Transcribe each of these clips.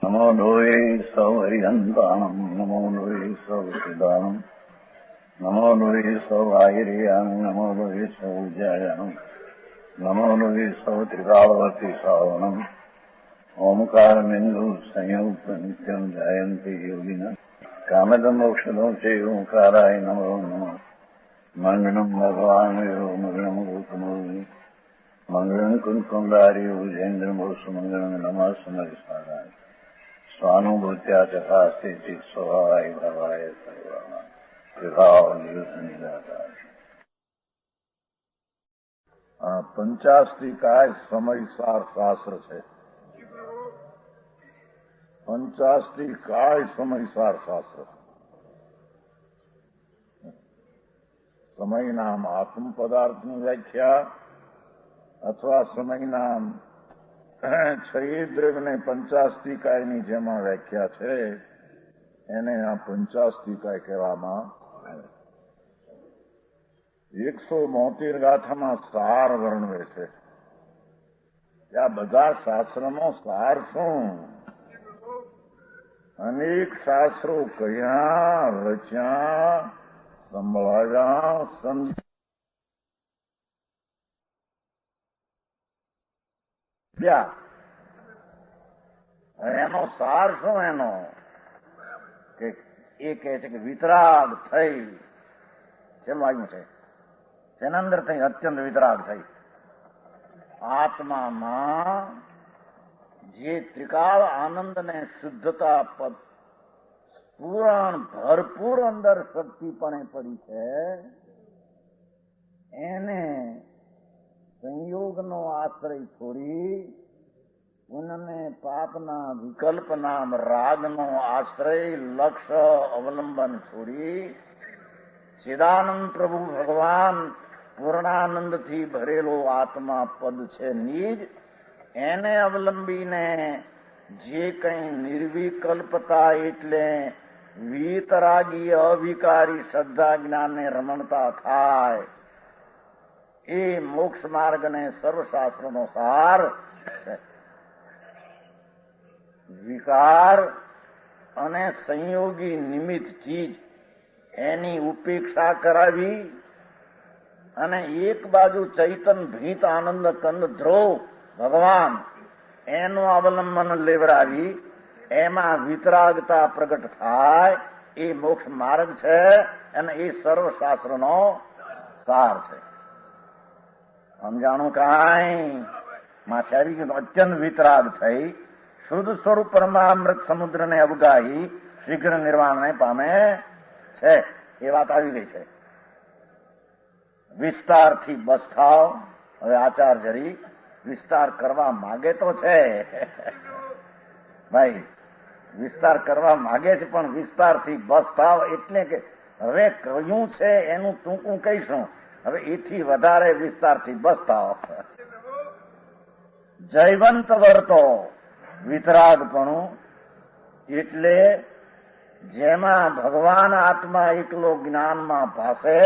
નમો લોહે સૌહરિહંતાણમ નમો લોહે સૌસિદાનમ નમો લોહે સૌઆયર્યામ નમો લોહે સૌજાયામ નમો લોહે સૌત્રિકાળવતી સાવણમ ઓમકારમિંદુ સંયુક્ત નિત્યમ જાયંતિ યોગિના કામદમ મોક્ષદો છે ઓંકારાય નમો નમઃ મંગળમ ભગવાન મંગળમ ગૌતમોની મંગળમ કુંકુંડારી ઉજેન્દ્રમોષ મંગળમ નમઃ સમરિસારાય સ્વાનુભૂત્યા ચકાસ્તે સ્વભાવાય ભવાય સર્વાના વિભાવ નિયુદ્ધ નિરાકાર. પંચાસ્તિકાય સમયસાર શાસ્ત્ર છે. પંચાસ્તિકાય સમયસાર શાસ્ત્ર. સમયનામ આત્મ પદાર્થની વ્યાખ્યા અથવા સમયનામ છયદ્રવ્યને પંચાસ્તિકાયની જેમાં વ્યાખ્યા છે એને આ પંચાસ્તિકાય કહેવામાં આવે. 172 ગાથામાં સાર વર્ણવે છે. આ બધા શાસ્ત્રનો સાર શું? અનેક શાસ્ત્રો કયા રચ્યા, સંભળાવ્યા, સમજ્યા. એનો સાર શું? એનો કે એ કહે છે કે વિતરાગ થઈ. શેમાં આવ્યું છે? તેના અંદર થઈ અત્યંત વિતરાગ થઈ. આત્મામાં જે ત્રિકાળ આનંદ ને શુદ્ધતા પદ પૂરણ ભરપૂર અંદર શક્તિપણે પડી છે એને સંયોગનો આશ્રય છોડી પુનઃને પાપના વિકલ્પનામ રાગનો આશ્રય લક્ષ્ય અવલંબન છોડી ચિદાનંદ પ્રભુ ભગવાન પૂર્ણાનંદથી ભરેલો આત્મા પદ છે નિજ, એને અવલંબીને જે કંઈ નિર્વિકલ્પતા એટલે વિતરાગી અવિકારી શ્રદ્ધા જ્ઞાનને રમણતા થાય એ મોક્ષ માર્ગને સર્વશાસ્ત્રનો સાર છે. વિકાર અને સંયોગી નિમિત્ત ચીજ એની ઉપેક્ષા કરાવી અને એક બાજુ ચૈતન ભીત આનંદ કંદ ધ્રુવ ભગવાન એનું અવલંબન લેવડાવી એમાં વિતરાગતા પ્રગટ થાય એ મોક્ષ માર્ગ છે અને એ સર્વશાસ્ત્રનો સાર છે. સમજાણું કાંઈ? માથે આવી ગયું. અત્યંત વિતરાગ થઈ શુદ્ધ સ્વરૂપ પરમામૃત સમુદ્રને અવગાહી શીઘ્ર નિર્વાણને પામે છે. એ વાત આવી ગઈ છે. વિસ્તારથી બસ થાવ. હવે આચાર્યરી વિસ્તાર કરવા માગે તો છે ભાઈ, વિસ્તાર કરવા માગે છે, પણ વિસ્તારથી બસ થાવ એટલે કે હવે કયું છે એનું ટૂંકું કહીશું. હવે એથી વધારે વિસ્તારથી બસ થાવ. જયવંત વર્તો. વિતરાગપણું એટલે જેમાં ભગવાન આત્મા એકલો જ્ઞાનમાં ભાસે,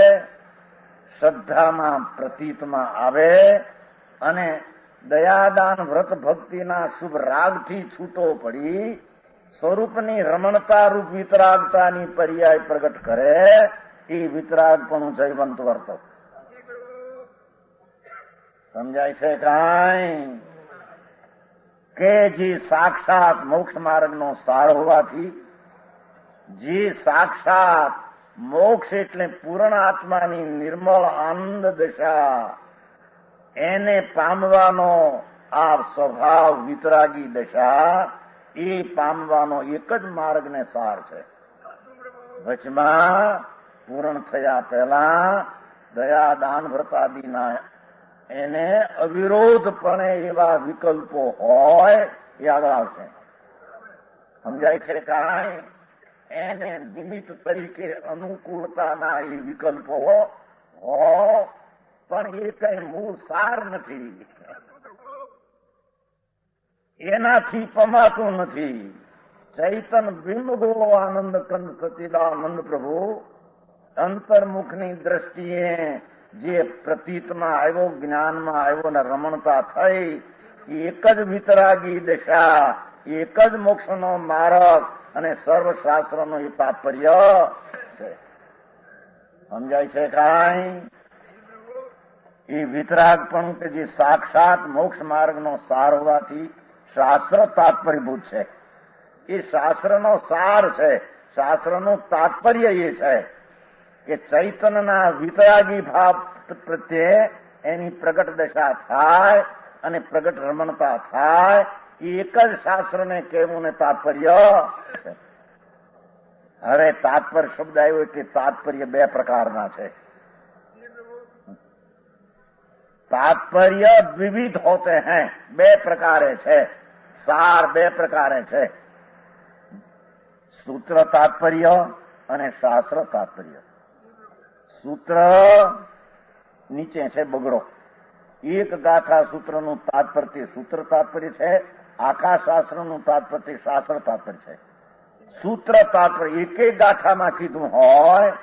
શ્રદ્ધામાં પ્રતીતમાં આવે અને દયાદાન વ્રત ભક્તિના શુભ રાગથી છૂટો પડી સ્વરૂપની રમણતા રૂપ વિતરાગતાની પર્યાય પ્રગટ કરે એ વિતરાગપણું જયવંત વર્તો. સમજાય છે કાંઈ? કે જે સાક્ષાત મોક્ષ માર્ગનો સાર હોવાથી, જે સાક્ષાત મોક્ષ એટલે પૂર્ણ આત્માની નિર્મળ આનંદ દશા એને પામવાનો આ સ્વભાવ વિતરાગી દશા એ પામવાનો એક જ માર્ગને સાર છે. વચમાં પૂર્ણ થયા પહેલા દયા દાન વ્રતાદિના એને અવિરોધપણે એવા વિકલ્પો હોય એ આગળ આવશે. સમજાય છે કાંઈ? એને નિમિત્ત તરીકે અનુકૂળતાના એ વિકલ્પો હો પણ એ કઈ મૂળ સાર નથી. એનાથી પમાતું નથી. ચૈતન બિંબ ગોળો આનંદ કંદ સચિદાનંદ પ્રભુ અંતર્મુખની દ્રષ્ટિએ જે પ્રતીતમાં આવ્યો, જ્ઞાનમાં આવ્યો ને રમણતા થઈ, એક જ વિતરાગી દશા એક જ મોક્ષનો માર્ગ અને સર્વશાસ્ત્રનું એ તાત્પર્ય છે. સમજાય છે કાંઈ? એ વિતરાગપણું કે જે સાક્ષાત મોક્ષ માર્ગનો સાર હોવાથી શાસ્ત્ર તાત્પર્યભૂત છે. એ શાસ્ત્રનો સાર છે. શાસ્ત્રનું તાત્પર્ય એ છે કે ચૈતન્યના વિતરાગી ભાવ પ્રત્યે એની પ્રગટ દશા થાય અને પ્રગટ રમણતા થાય. એ એક જ શાસ્ત્રને કહેવું ને તાત્પર્ય છે. હવે તાત્પર્ય શબ્દ આવ્યો કે તાત્પર્ય બે પ્રકારના છે. तात्पर्य विविध होते हैं, बे प्रकारे है. सार बे प्रकारे है. सूत्र तात्पर्य અને શાસ્ત્ર તાત્પર્ય. સૂત્ર નીચે છે બગડો. એક ગાથા સૂત્રનું તાત્પર્ય સૂત્ર તાત્પર્ય છે. આખા શાસ્ત્રનું તાત્પર્ય શાસ્ત્ર તાત્પર્ય છે. સૂત્ર તાત્પર્ય એક એક ગાથામાં કીધું હોય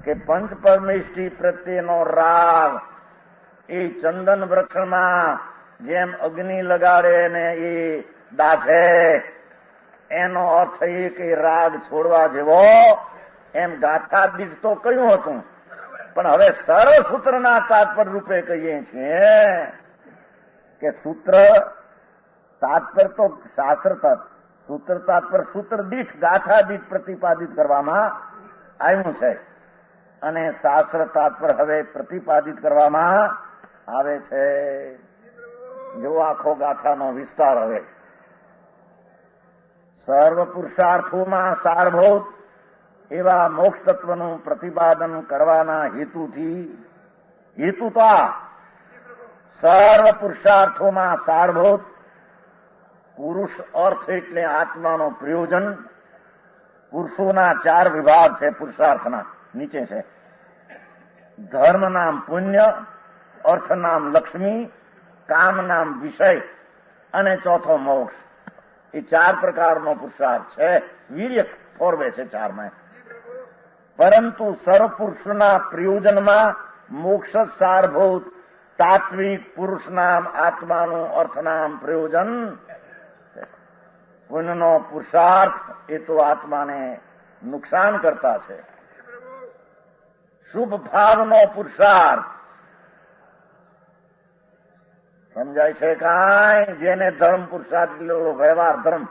કે પંચ પરમેષ્ઠી પ્રત્યેનો રાગ એ ચંદન વૃક્ષમાં જેમ અગ્નિ લગાડે ને એ દાઝે, એનો અર્થ એ કે રાગ છોડવા જેવો, એમ ગાથા દીઠ તો કહ્યું હતું. પણ હવે સરળ સૂત્રના તાત્પર્ય રૂપે કહીએ છીએ કે સૂત્ર તાત્પર્ય તો શાસ્ત્ર સૂત્ર તાત્પર્ય સૂત્ર દીઠ ગાથા દીઠ પ્રતિપાદિત કરવામાં આવ્યું છે અને શાસ્ત્ર તાત્પર્ય હવે પ્રતિપાદિત કરવામાં આવે છે. જો આખો ગાથાનો વિસ્તાર હવે સર્વ પુરુષાર્થોમાં સારભૂત એવા મોક્ષ તત્વનું પ્રતિપાદન કરવાના હેતુતા સર્વ પુરુષાર્થોમાં સારભૂત પુરુષ અર્થ એટલે આત્માનો પ્રયોજન. પુરુષોના 4 વિભાગ છે પુરુષાર્થના, નીચે છે. ધર્મ નામ પુણ્ય, અર્થ નામ લક્ષ્મી, કામ નામ વિષય અને ચોથો મોક્ષ. એ 4 પ્રકારનો પુરુષાર્થ છે. વીર્ય ફોરવે છે 4માં. પરંતુ સર્વપુરુષના પ્રયોજનમાં મોક્ષ સારભૂત તાત્વિક પુરુષ નામ આત્માનું અર્થ નામ પ્રયોજન છે. પુણ્યનો પુરુષાર્થ એ તો આત્માને નુકસાન કરતા છે. શુભ ભાવનો પુરુષાર્થ સમજાય છે કાંઈ? જેને ધર્મ પુરુષાર્થ વ્યવહાર ધર્મ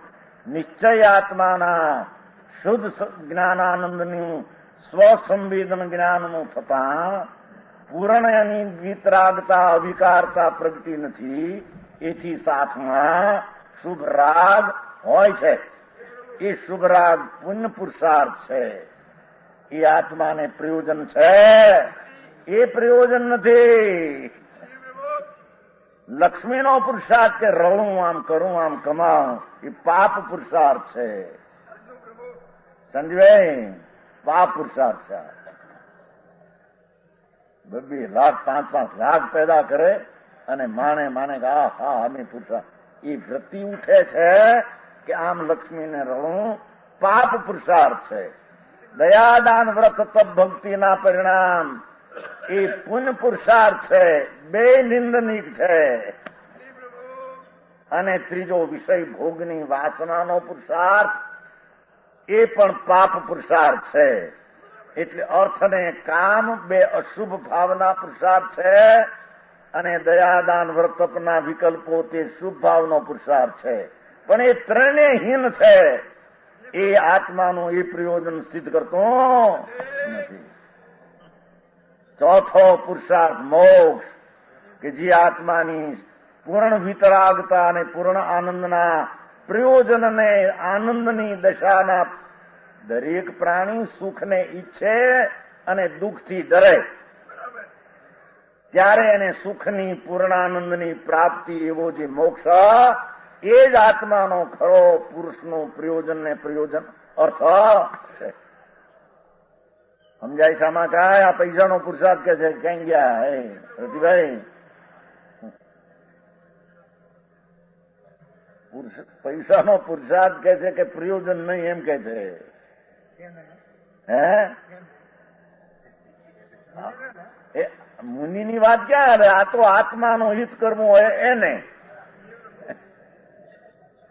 નિશ્ચય આત્માના શુદ્ધ જ્ઞાનાનંદનું સ્વસંવેદન જ્ઞાનનું થતા પૂર્ણ એની વિતરાગતા અવિકારતા પ્રગતિ નથી. એથી સાથમાં શુભ રાગ હોય છે. એ શુભ રાગ પુણ્ય પુરુષાર્થ છે. એ આત્માને પ્રયોજન છે. એ પ્રયોજન નથી. લક્ષ્મીનો પુરુષાર્થ કે રળું આમ કરું આમ કમાઉં એ પાપ પુરુષાર્થ છે. સંજયભાઈ, પાપ પુરુષાર્થ છે. 2 લાખ 5-5 લાખ પેદા કરે અને માને કે હા અમે પુરુષાર્થ. એ વૃત્તિ ઉઠે છે કે આમ લક્ષ્મીને રળું, પાપ પુરુષાર્થ છે. દયાદાન વ્રત તપ ભક્તિના પરિણામ એ પુણ્ય પુરુષાર્થ છે. 2 નિંદનીક છે. અને ત્રીજો વિષય ભોગની વાસનાનો પુરુષાર્થ એ પણ પાપ પુરુષાર્થ છે. એટલે અર્થ અને કામ 2 અશુભ ભાવના પુરુષાર્થ છે અને દયાદાન વ્રતપના વિકલ્પો તે શુભ ભાવનો પુરુષાર્થ છે. પણ એ ત્રણેય હીન છે. એ આત્માનું એ પ્રયોજન સિદ્ધ કરતો નથી. ચોથો પુરુષાર્થ મોક્ષ કે જે આત્માની પૂર્ણ વિતરાગતા અને પૂર્ણ આનંદના પ્રયોજનને આનંદની દશાના દરેક પ્રાણી સુખને ઈચ્છે અને દુઃખથી ડરે ત્યારે એને સુખની પૂર્ણાનંદની પ્રાપ્તિ એવો જે મોક્ષ એ જ આત્માનો ખરો પુરુષનું પ્રયોજન ને પ્રયોજન અર્થ છે. સમજાય શામાં કાંઈ? આ પૈસાનો પુરુષાર્થ કે છે ક્યાં ગયા રતિભાઈ? પૈસાનો પુરુષાર્થ કે છે કે પ્રયોજન નહીં એમ કે છે. હે, મુનિની વાત ક્યાં આવે? આ તો આત્માનો હિત કરવું હોય એને.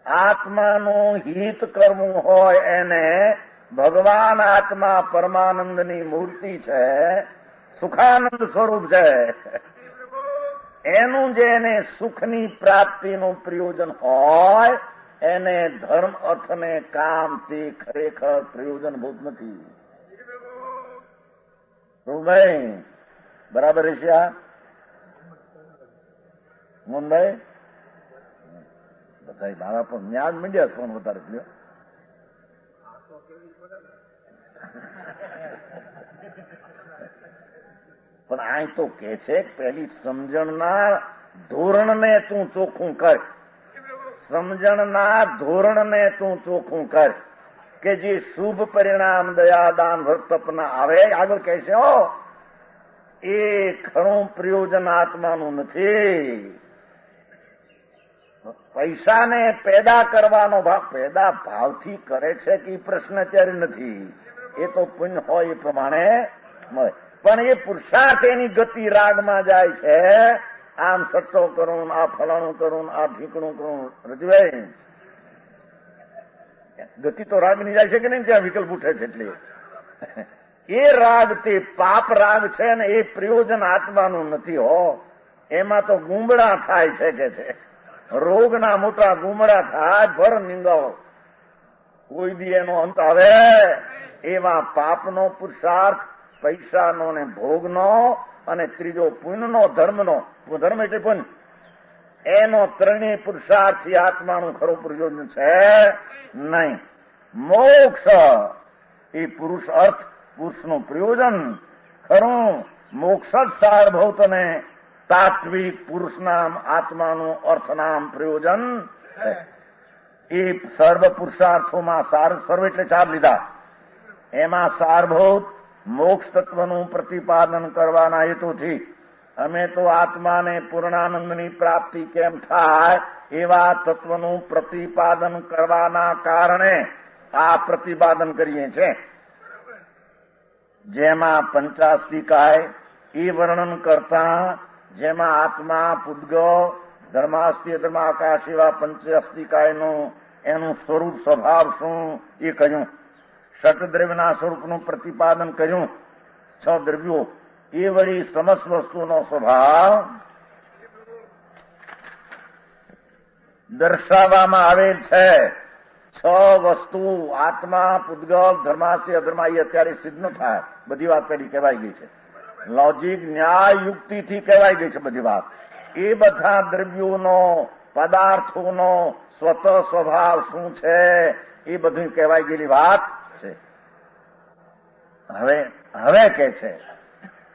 આત્માનું હિત કરવું હોય એને ભગવાન આત્મા પરમાનંદની મૂર્તિ છે, સુખાનંદ સ્વરૂપ છે. એનું જે એને સુખની પ્રાપ્તિનું પ્રયોજન હોય એને ધર્મ અર્થ ને કામથી ખરેખર પ્રયોજનભૂત નથી. ભાઈ બરાબર છે આ મોહનભાઈ? બધા મારા પણ ન્યાજ મીડિયા ફોન વધારે થયો. પણ આ તો કે છે પેલી સમજણના ધોરણને તું ચોખ્ખું કર, સમજણના ધોરણને તું ચોખ્ખું કર કે જે શુભ પરિણામ દયાદાન તપના આવે. આગળ કહે છે એ ખરું પ્રયોજન આત્માનું નથી. પૈસાને પેદા કરવાનો ભાવ પેદા ભાવથી કરે છે કે પ્રશ્ન અત્યારે નથી. એ તો પુણ્ય હોય એ પ્રમાણે મળે. પણ એ પુરુષાર્થ એની ગતિ રાગમાં જાય છે. આમ સટ્ટો કરું, આ ફલાણું કરું, આ ઠીકણું કરું. રજવાય ગતિ તો રાગની જાય છે કે નહીં? ત્યાં વિકલ્પ ઉઠે છે. એટલે એ રાગ તે પાપ રાગ છે ને એ પ્રયોજન આત્માનું નથી હો. એમાં તો ગુમડા થાય છે કે છે રોગના મોટા ગુમડા થાય, ભર નિંદાઓ, કોઈ દી એનો અંત આવે. એવા પાપનો પુરુષાર્થ, પૈસાનો ને ભોગનો, અને ત્રીજો પુણ્યનો ધર્મનો. ધર્મ એટલે પુણ્ય. એનો ત્રણેય પુરુષાર્થથી આત્માનું ખરું પ્રયોજન છે નહીં. મોક્ષ એ પુરુષ અર્થ, પુરુષનું પ્રયોજન ખરું. મોક્ષ જ સારભૌતને તાત્વિક પુરુષ નામ આત્માનું અર્થનામ પ્રયોજન છે. એ સર્વ પુરુષાર્થોમાં સર્વ એટલે ચાર લીધા. એમાં સારભૌત મોક્ષ તત્વનું પ્રતિપાદન કરવાના હેતુથી અમે તો આત્માને પૂર્ણાનંદની પ્રાપ્તિ કેમ થાય એવા તત્વનું પ્રતિપાદન કરવાના કારણે આ પ્રતિપાદન કરીએ છીએ. જેમાં પંચાસ્તિકાય એ વર્ણન કરતા, જેમાં આત્મા, પૂદગલ, ધર્માસ્તિ, ધર્માકાશ એવા પંચાસ્તિકાયનું એનું સ્વરૂપ સ્વભાવ શું એ કહ્યું. ષટદ્રવ્યના સ્વરૂપનું પ્રતિપાદન કર્યું. 6 દ્રવ્યો એ વળી સમસ્ત વસ્તુનો સ્વભાવ દર્શાવવામાં આવેલ છે. 6 વસ્તુ આત્મા, પૂદગલ, ધર્માસ્તિ, અધર્મા એ અત્યારે સિદ્ધ ન થાય. બધી વાત પેલી કહેવાઈ ગઈ છે. લોજિક, ન્યાય, યુક્તિથી કહેવાઈ ગઈ છે બધી વાત. એ બધા દ્રવ્યોનો, પદાર્થોનો સ્વતઃ સ્વભાવ શું છે એ બધું કહેવાઈ ગયેલી વાત છે. હવે કે છે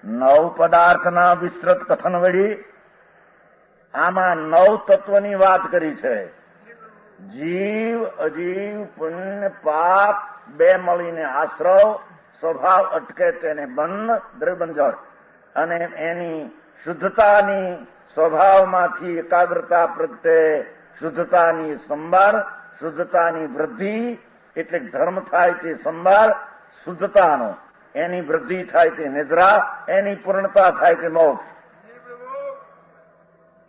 9 પદાર્થના વિસ્તૃત કથન વળી આમાં 9 તત્વની વાત કરી છે. જીવ, અજીવ, પુણ્ય, પાપ બે મળીને આશ્રવ, સ્વભાવ અટકે તેને બંધ, દ્રવ્યબંધન, અને એની શુદ્ધતાની સ્વભાવમાંથી એકાગ્રતા પ્રત્યે શુદ્ધતાની સંભાળ, શુદ્ધતાની વૃદ્ધિ એટલે ધર્મ થાય તે સંભાળ શુદ્ધતાનો, એની વૃદ્ધિ થાય તે નિદ્રા, એની પૂર્ણતા થાય તે મોક્ષ.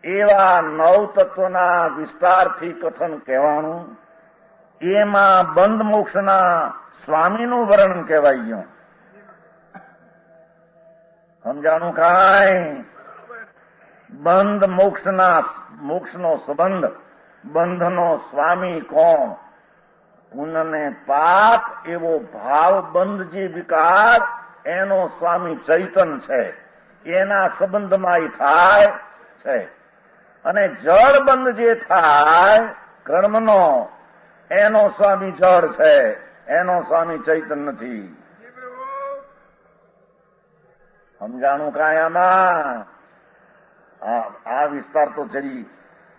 એવા 9 તત્વના વિસ્તારથી કથન કહેવાનું. એમાં બંધ મોક્ષના સ્વામીનું વર્ણન કહેવાય ગયું. સમજાણું કાંઈ? બંધ મોક્ષનો સંબંધ, બંધનો સ્વામી કોણ? પુણ્યને પાપ એવો ભાવ બંધ જે વિકાર એનો સ્વામી ચૈતન છે. એના સંબંધમાં થાય છે. અને જળ બંધ જે થાય કર્મનો એનો સ્વામી જળ છે, એનો સ્વામી ચૈતન નથી. સમજાણું કાંઈ આમાં? આ વિસ્તાર તો જરી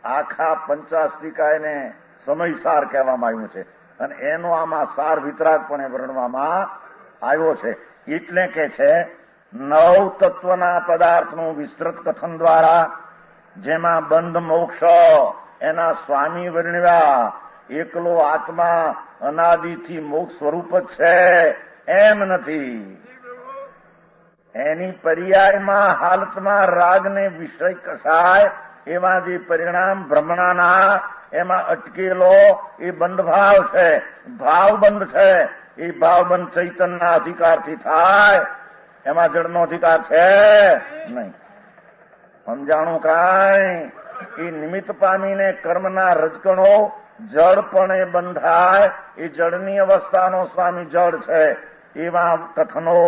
આખા પંચાસ્તિકાયને સમયસાર કહેવામાં આવ્યું છે અને એનો આમાં સાર વિતરાગપણે વર્ણવામાં આવ્યો છે. એટલે કે છે 9 તત્વના પદાર્થનું વિસ્તૃત કથન દ્વારા જેમાં બંધ મોક્ષ એના સ્વામી વર્ણવ્યા. એકલો આત્મા અનાદિથી મોક્ષ સ્વરૂપ જ છે એમ નથી. એની પર્યાયમાં હાલતમાં રાગને વિષય કસાય એવા જે પરિણામ ભ્રમણાના એમાં અટકેલો એ બંધભાવ છે, ભાવબંધ છે. એ ભાવબંધ ચૈતનના અધિકારથી થાય, એમાં જળનો અધિકાર છે નહીં. સમજાણું કાંઈ? એ નિમિત્ત પામીને કર્મના રજકણો જળપણે બંધાય, એ જળની અવસ્થાનો સ્વામી જળ છે. એવા કથનો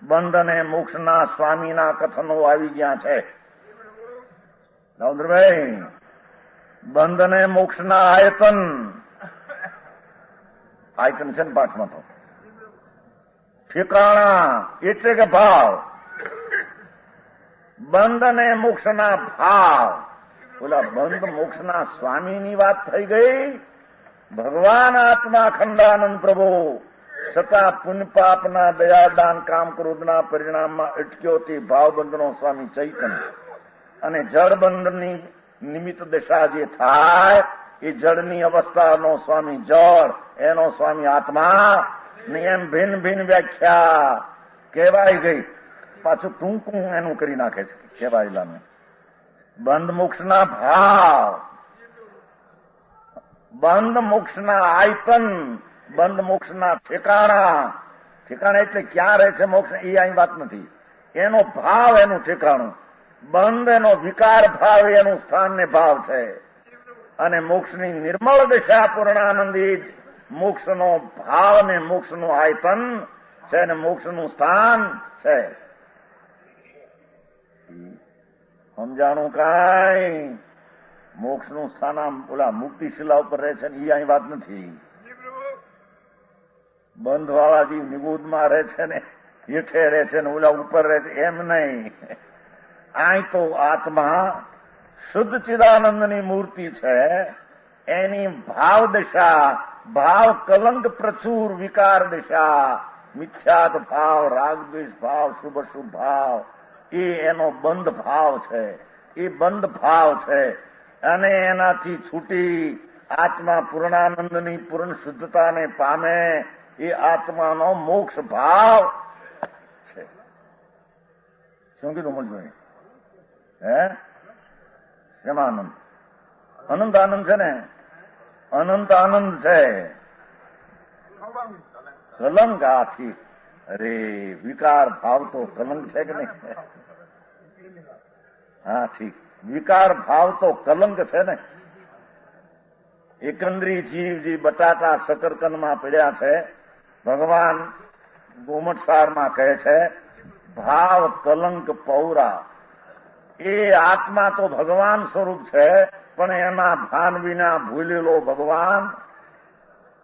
બંધ અને મોક્ષના સ્વામીના કથનો આવી ગયા છે. નવદ્રભાઈ, બંધ અને મોક્ષના આયતન છે ને પાઠમાં તો ઠેકાણા એટલે કે ભાવ. બંધ અને મોક્ષના ભાવ. બોલા બંધ મોક્ષના સ્વામીની વાત થઈ ગઈ. ભગવાન આત્મા ખંડાનંદ પ્રભુ છતાં પુણ્ય પાપના દયાદાન કામ ક્રોધના પરિણામમાં અટક્યો તે ભાવબંધનો સ્વામી ચૈતન્ય અને જળબંધની નિમિત્ત દશા જે થાય એ જળની અવસ્થાનો સ્વામી જળ, એનો સ્વામી આત્મા. એમ ભિન્ન ભિન્ન વ્યાખ્યા કહેવાય ગઈ. પાછું ટૂંકું એનું કરી નાખે છે કહેવાયેલાનું. બંધ મોક્ષના ભાવ, બંધ મોક્ષના આયતન, બંધ મોક્ષના ઠેકાણા. ઠેકાણા એટલે ક્યાં રહે છે મોક્ષ એ અહીં વાત નથી. એનો ભાવ એનું ઠેકાણું. બંધ એનો વિકાર ભાવ એનું સ્થાન ને ભાવ છે. અને મોક્ષની નિર્મળ દશા પૂર્ણાનંદી મોક્ષનો ભાવ ને મોક્ષનું આયતન છે ને મોક્ષનું સ્થાન છે. સમજાણું કાંઈ? મોક્ષનું સ્થાન આમ ઓલા મુક્તિશિલા ઉપર રહે છે ને એ અહીં વાત નથી. બંધ વાળા જે નિગુદમાં રહે છે ને હેઠે રહે છે ને ઓલા ઉપર રહે છે એમ નહીં. અહીં તો આત્મા શુદ્ધ ચિદાનંદની મૂર્તિ છે. એની ભાવ દશા, ભાવ કલંક પ્રચુર વિકાર દશા, મિથ્યાત ભાવ, રાગદ્વેષ ભાવ, શુભ શુભ ભાવ, એ એનો બંધ ભાવ છે. એ બંધ ભાવ છે. અને એનાથી છૂટી આત્મા પૂર્ણાનંદની પૂર્ણ શુદ્ધતાને પામે એ આત્માનો મોક્ષ ભાવ છે. શું કીધું મજભાઈ? શેમાં આનંદ? અનંત આનંદ છે ને, અનંત આનંદ છે. કલંક આથી અરે વિકાર ભાવ તો કલંક છે કે નહીં? હા ઠીક, વિકાર ભાવ તો કલંક છે ને. એકંદરી જીવ જે બટાટા શકરકંદમાં પડ્યા છે, ભગવાન ગોમટસારમાં કહે છે ભાવ કલંક પૌરા. એ આત્મા તો ભગવાન સ્વરૂપ છે, પણ એના ભાન વિના ભૂલેલો ભગવાન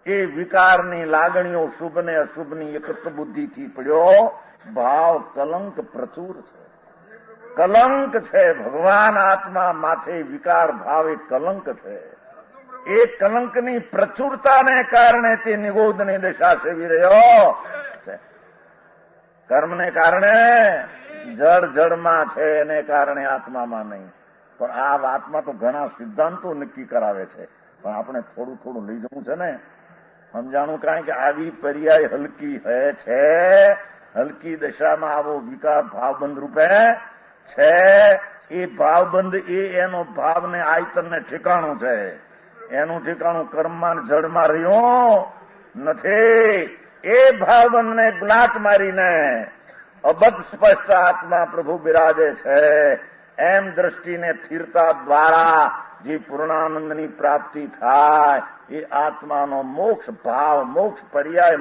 એ વિકારની લાગણીઓ શુભ ને અશુભની એકત્ર બુદ્ધિથી પડ્યો. ભાવ કલંક પ્રચુર છે. કલંક છે ભગવાન આત્મા માથે વિકાર ભાવ એ કલંક છે. એ કલંકની પ્રચુરતાને કારણે તે નિગોદની દશા સેવી રહ્યો છે. કર્મને કારણે જળ જળમાં છે, એને કારણે આત્મામાં નહીં. પણ આ વાતમાં તો ઘણા સિદ્ધાંતો નક્કી કરાવે છે, પણ આપણે થોડું થોડું લઈ જવું છે ને. સમજાણું કાંઈ કે આવી પર્યાય હલકી હે છે. હલકી દશામાં આવો વિકાર ભાવબંધ રૂપે છે. એ ભાવબંધ એ એનો ભાવને આયતનને ઠેકાણું છે. એનું ઠેકાણું કર્મમાં જળમાં રહ્યું નથી. એ ભાવબંધને ગુલાટ મારીને અબધ સ્પષ્ટ આત્મા પ્રભુ બિરાજે છે. એમ દ્રષ્ટિને સ્થિરતા દ્વારા જે પૂર્ણાનંદની પ્રાપ્તિ થાય એ આત્માનો મોક્ષ ભાવ, મોક્ષ પર્યાય,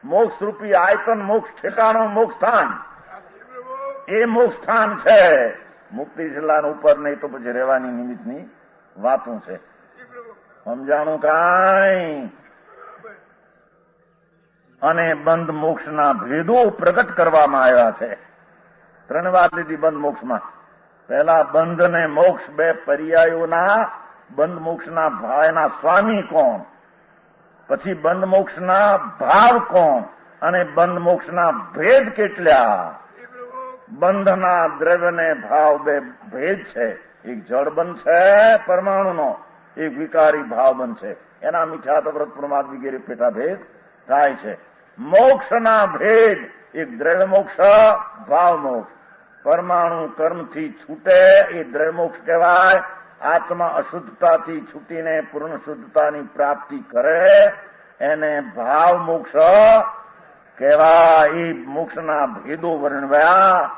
મોક્ષ રૂપી આયતન, મોક્ષ ઠેકાણો, મોક્ષ સ્થાન, એ મોક્ષ સ્થાન છે. મુક્તિ જિલ્લાના ઉપર નહીં તો પછી રહેવાની નિમિત્તની વાતું છે. સમજાણું કાંઈ? અને બંધ મોક્ષના ભેદો પ્રગટ કરવામાં આવ્યા છે. 3 વાત લીધી બંધ મોક્ષમાં. પહેલા બંધ અને મોક્ષ બે પર્યાયોના. બંધ મોક્ષના ભાવના સ્વામી કોણ, પછી બંધ મોક્ષના ભાવ કોણ, અને બંધ મોક્ષના ભેદ કેટલા. બંધના દ્રવ્યને ભાવ બે ભેદ છે. એક જળબંધ છે પરમાણુનો, એક વિકારી ભાવબંધ છે. એના મિથ્યાત્વ વ્રત પ્રમાદ વગેરે પેટા ભેદ થાય છે. મોક્ષના ભેદ એક દ્રવ્ય મોક્ષ, ભાવ મોક્ષ. પરમાણુ કર્મથી છૂટે એ દ્રવ્યમોક્ષ કહેવાય. આત્મા અશુદ્ધતાથી છૂટીને પૂર્ણ શુદ્ધતાની પ્રાપ્તિ કરે એને ભાવ મોક્ષ કહેવાય. એ મોક્ષના ભેદો વર્ણવ્યા.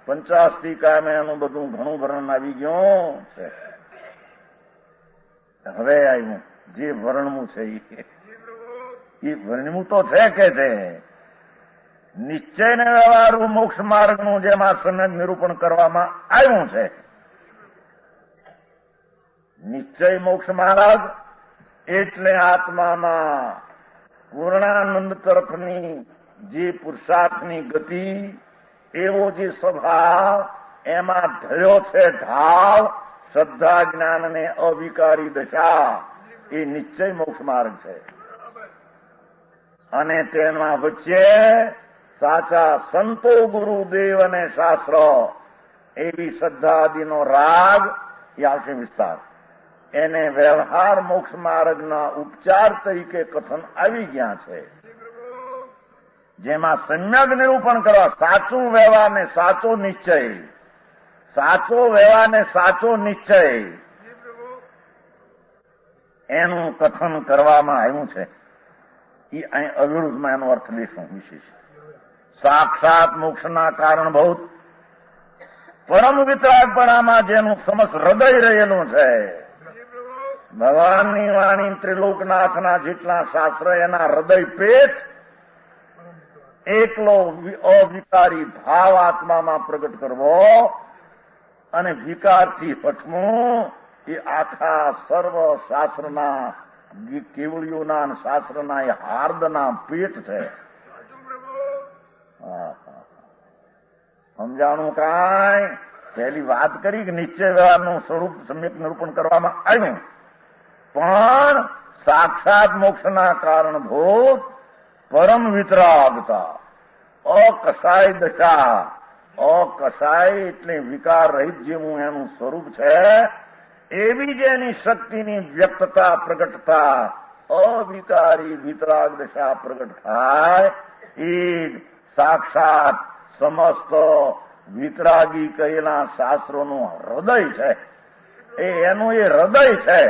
50 કાયમે એનું બધું ઘણું વર્ણન આવી ગયું છે. હવે આવ્યું જે વર્ણવું છે એ વર્ણવું તો છે કે છે નિશ્ચયને વ્યવહારુ મોક્ષ માર્ગનું જેમાં સમ્યક નિરૂપણ કરવામાં આવ્યું છે. નિશ્ચય મોક્ષ માર્ગ એટલે આત્મામાં પૂર્ણાનંદ તરફની જે પુરુષાર્થની ગતિ, એવો જે સ્વભાવ એમાં થયો છે ઢાળ, શ્રદ્ધા જ્ઞાન અને અવિકારી દશા, એ નિશ્ચય મોક્ષ માર્ગ છે. અને તેમાં વચ્ચે સાચા સંતો, ગુરુદેવ અને શાસ્ત્ર એવી શ્રદ્ધાદિનો રાગ એ આવશે વિસ્તાર. એને વ્યવહાર મોક્ષ માર્ગના ઉપચાર તરીકે કથન આવી ગયા છે. જેમાં સમ્યક નિરૂપણ કરવા સાચું વ્યવહાર ને સાચો નિશ્ચય, સાચો વ્યવહાર ને સાચો નિશ્ચય એનું કથન કરવામાં આવ્યું છે. એ અહીં અવિરુદ્ધમાં એનો અર્થ લઈશું વિશેષ. સાક્ષાત મોક્ષના કારણભૂત પરમ વિતરાગપણામાં જેનું સમસ્ત હૃદય રહેલું છે, ભગવાનની વાણી ત્રિલોકનાથના જેટલા શાસ્ત્ર એના હૃદય પેટ એકલો અવિકારી ભાવ આત્મામાં પ્રગટ કરવો અને વિકારથી હટવું એ આખા સર્વ શાસ્ત્રના કેવળીઓના શાસ્ત્રના એ હાર્દના પેટ છે. સમજાણું કાંઈ? પહેલી વાત કરી કે નિશ્ચય વ્યવહારનું સ્વરૂપ સમ્યક નિરૂપણ કરવામાં આવ્યું, પણ સાક્ષાત મોક્ષના કારણભૂત પરમ વિતરાગતા, અકસાય દશા, અકસાય એટલે વિકાર રહિત જેવું એનું સ્વરૂપ છે, એવી જેની શક્તિની વ્યક્તતા પ્રગટતા અવિકારી વિતરાગ દશા પ્રગટ થાય એ સાક્ષાત સમસ્ત વિતરાગી કહેલા શાસ્ત્રોનું હૃદય છે. એનું એ હૃદય છે.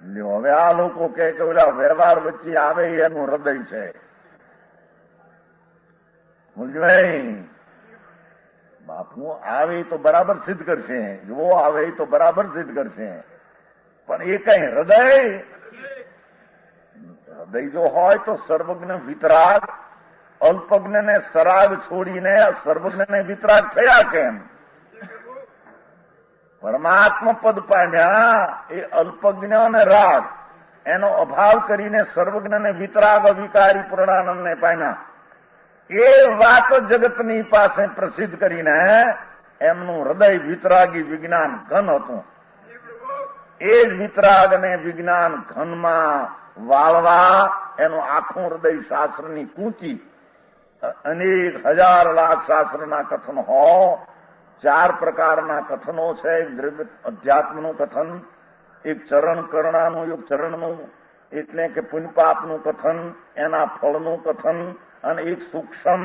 હવે આ લોકો કે ઓલા વ્યવહાર વચ્ચે આવે એનું હૃદય છે. બાપુ આવે તો બરાબર સિદ્ધ કરશે, જો આવે તો બરાબર સિદ્ધ કરશે, પણ એ કઈ હૃદય જો હોય તો સર્વજ્ઞ વિતરાગ અલ્પજ્ઞને સરાગ છોડીને સર્વજ્ઞને વિતરાગ થયા કેમ? પરમાત્મા પદ પામ્યા એ અલ્પજ્ઞ અને રાગ એનો અભાવ કરીને સર્વજ્ઞને વિતરાગ અવિકારી પૂર્ણાનંદને પામ્યા. એ વાત જગતની પાસે પ્રસિદ્ધ કરીને એમનું હૃદય વિતરાગી વિજ્ઞાન ઘન હતું. એ જ વિતરાગ અને વિજ્ઞાન ઘનમાં વાળવા એનું આખું હૃદય શાસ્ત્રની કૂંચી અનેક હજાર લાખ શાસ્ત્રના કથન હો. 4 પ્રકારના કથનો છે. એક દ્રવ્ય અધ્યાત્મનું કથન, એક ચરણ કરણાનું, એક ચરણનું એટલે કે પુણ્યપાપનું કથન, એના ફળનું કથન, અને એક સૂક્ષ્મ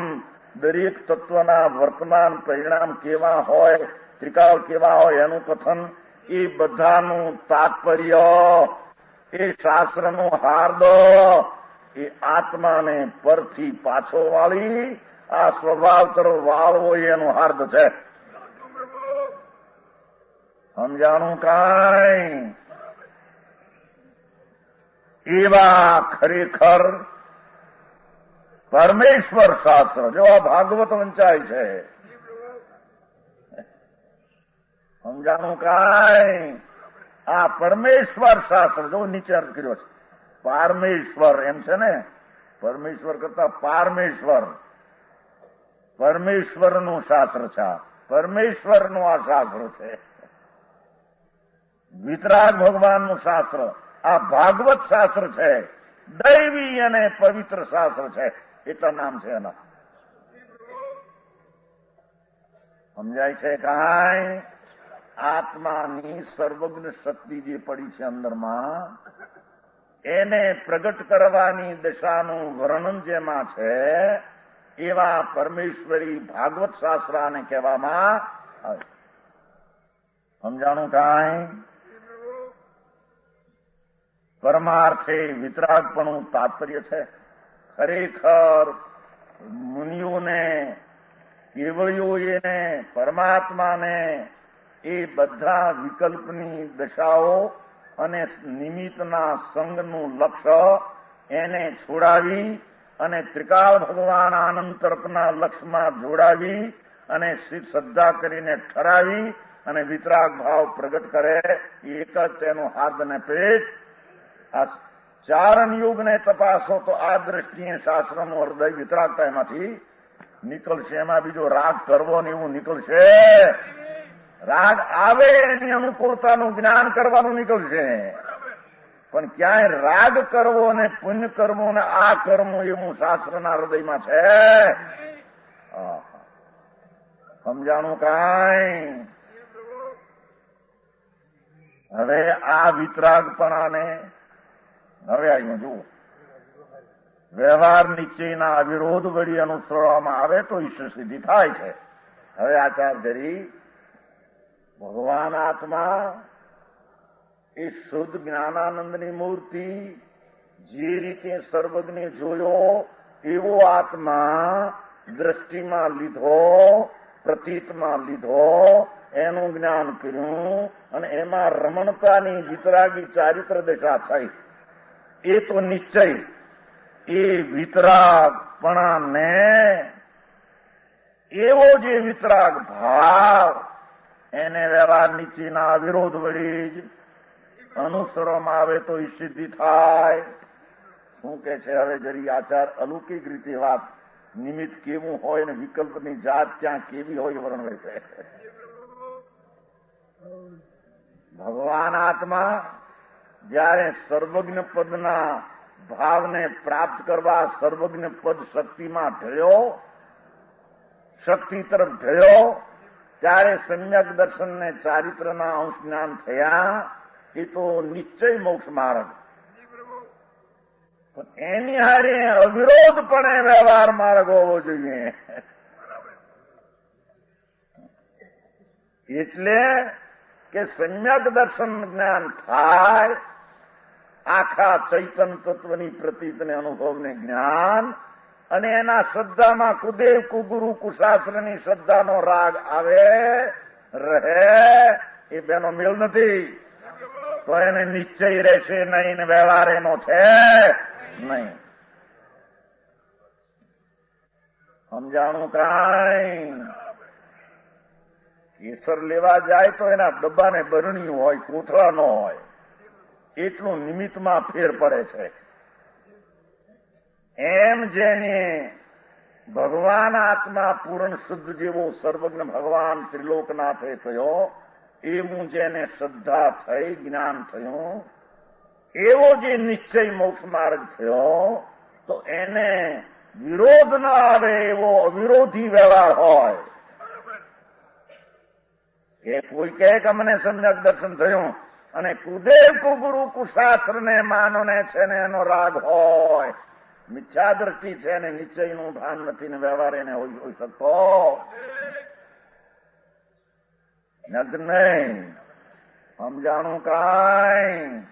દરેક તત્વના વર્તમાન પરિણામ કેવા હોય, ત્રિકાળ કેવા હોય એનું કથન. એ બધાનું તાત્પર્ય એ શાસ્ત્રનું હાર્દ એ આત્માને પરથી પાછો વાળી આ સ્વભાવ તરફ વાળવો એનું હાર્દ છે. સમજાણું કાંઈ? એવા ખરેખર પરમેશ્વર શાસ્ત્ર જો આ ભાગવત વંચાય છે. સમજાણું કાંઈ? આ પરમેશ્વર શાસ્ત્ર જો નીચે અર્થ કર્યો છે. પારમેશ્વર એમ છે ને, પરમેશ્વર કરતા પારમેશ્વર, પરમેશ્વરનું શાસ્ત્ર છે. પરમેશ્વરનું આ શાસ્ત્ર છે. વિતરાગ ભગવાનનું શાસ્ત્ર આ ભાગવત શાસ્ત્ર છે. દૈવી અને પવિત્ર શાસ્ત્ર છે, એટલા નામ છે એના. સમજાય છે કાંઈ? આત્માની સર્વજ્ઞ શક્તિ જે પડી છે અંદરમાં એને પ્રગટ કરવાની દશાનું વર્ણન જેમાં છે એવા પરમેશ્વરી ભાગવત શાસ્ત્રાને કહેવામાં આવે. સમજાણું કાંઈ? પરમાર્થે વિતરાગપણું તાત્પર્ય છે. ખરેખર મુનિઓને, કેવળીઓને, પરમાત્માને એ બધા વિકલ્પની દશાઓ અને નિમિત્તના સંગનું લક્ષ્ય એને છોડાવી અને ત્રિકાળ ભગવાન આનંદ તર્પના લક્ષ્યમાં જોડાવી અને શ્રદ્ધા કરીને ઠરાવી અને વિતરાગ ભાવ પ્રગટ કરે. એક જ તેનું હાથ અને પેટ. આ ચારણ યુગને તપાસો તો આ દ્રષ્ટિએ શાસ્ત્રનું હૃદય વિતરાગતા એમાંથી નીકળશે. એમાં બીજો રાગ કરવો ને એવું નીકળશે. રાગ આવે એની અનુકૂળતાનું જ્ઞાન કરવાનું નીકળશે. પણ ક્યાંય રાગ કરવો ને પુણ્ય કર્મો ને આ કર્મો એવું શાસ્ત્રના હૃદયમાં છે. સમજાણું કાંઈ? હવે આ વિતરાગપણાને હવે અહીંયા જુઓ, વ્યવહાર નિશ્ચયના અવિરોધ વળી અનુસરવામાં આવે તો ઈશ્વર સિદ્ધિ થાય છે. હવે આચાર્યરી ભગવાન આત્મા એ શુદ્ધ જ્ઞાનાનંદની મૂર્તિ જે રીતે સર્વજ્ઞે જોયો એવો આત્મા દ્રષ્ટિમાં લીધો, પ્રતીતમાં લીધો, એનું જ્ઞાન કર્યું અને એમાં રમણતાની વિતરાગી ચારિત્ર દશા થઈ. એ તો નિશ્ચય એ વિતરાગપણાને એવો જે વિતરાગ ભાવ એને વ્યવહાર નીચેના વિરોધ વળી જ અનુસરવામાં આવે તો એ સિદ્ધિ થાય. શું કે છે હવે જરી આચાર અલૌકિક રીતે વાત, નિમિત્ત કેવું હોય ને વિકલ્પની જાત ત્યાં કેવી હોય વર્ણવે છે. ભગવાન આત્મા જયારે સર્વજ્ઞ પદના ભાવને પ્રાપ્ત કરવા સર્વજ્ઞ પદ શક્તિમાં ઢળ્યો, શક્તિ તરફ ઢળ્યો, ત્યારે સમ્યક દર્શનને ચારિત્રના અંશ જ્ઞાન થયા. એ તો નિશ્ચય મોક્ષ માર્ગ. પણ એની હારે અવિરોધપણે વ્યવહાર માર્ગ હોવો જોઈએ. એટલે કે સમ્યક દર્શન જ્ઞાન થાય, આખા ચૈતન તત્વની પ્રતીતને અનુભવને જ્ઞાન, અને એના શ્રદ્ધામાં કુદેવ કુગુરુ કુશાસ્ત્રની શ્રદ્ધાનો રાગ આવે રહે. એ બેનો મેળ નથી. તો એને નિશ્ચય રહેશે નહીં ને વ્યવહાર એનો છે નહીં. સમજાણું કાંઈ? કેસર લેવા જાય તો એના ડબ્બાને બરણી હોય, કોથળા ન હોય. એટલું નિમિત્તમાં ફેર પડે છે. એમ જેને ભગવાન આત્મા પૂર્ણ શુદ્ધ જેવો સર્વજ્ઞ ભગવાન ત્રિલોકનાથે થયો, એવું જેને શ્રદ્ધા થઈ, જ્ઞાન થયું, એવો જે નિશ્ચય મોક્ષ માર્ગ થયો, તો એને વિરોધ ન આવે એવો અવિરોધી વ્યવહાર હોય. એ કોઈ કહે કે અમને સમ્યક દર્શન થયું અને કુદેવ કુગુરુ કુશાસ્ત્રને માનોને છે ને એનો રાગ હોય, મિથ્યા દ્રષ્ટિ છે ને નિશ્ચયનું ભાન નથી ને વ્યવહાર એને હોઈ શકતો નહીં. સમજાણું કાંઈ?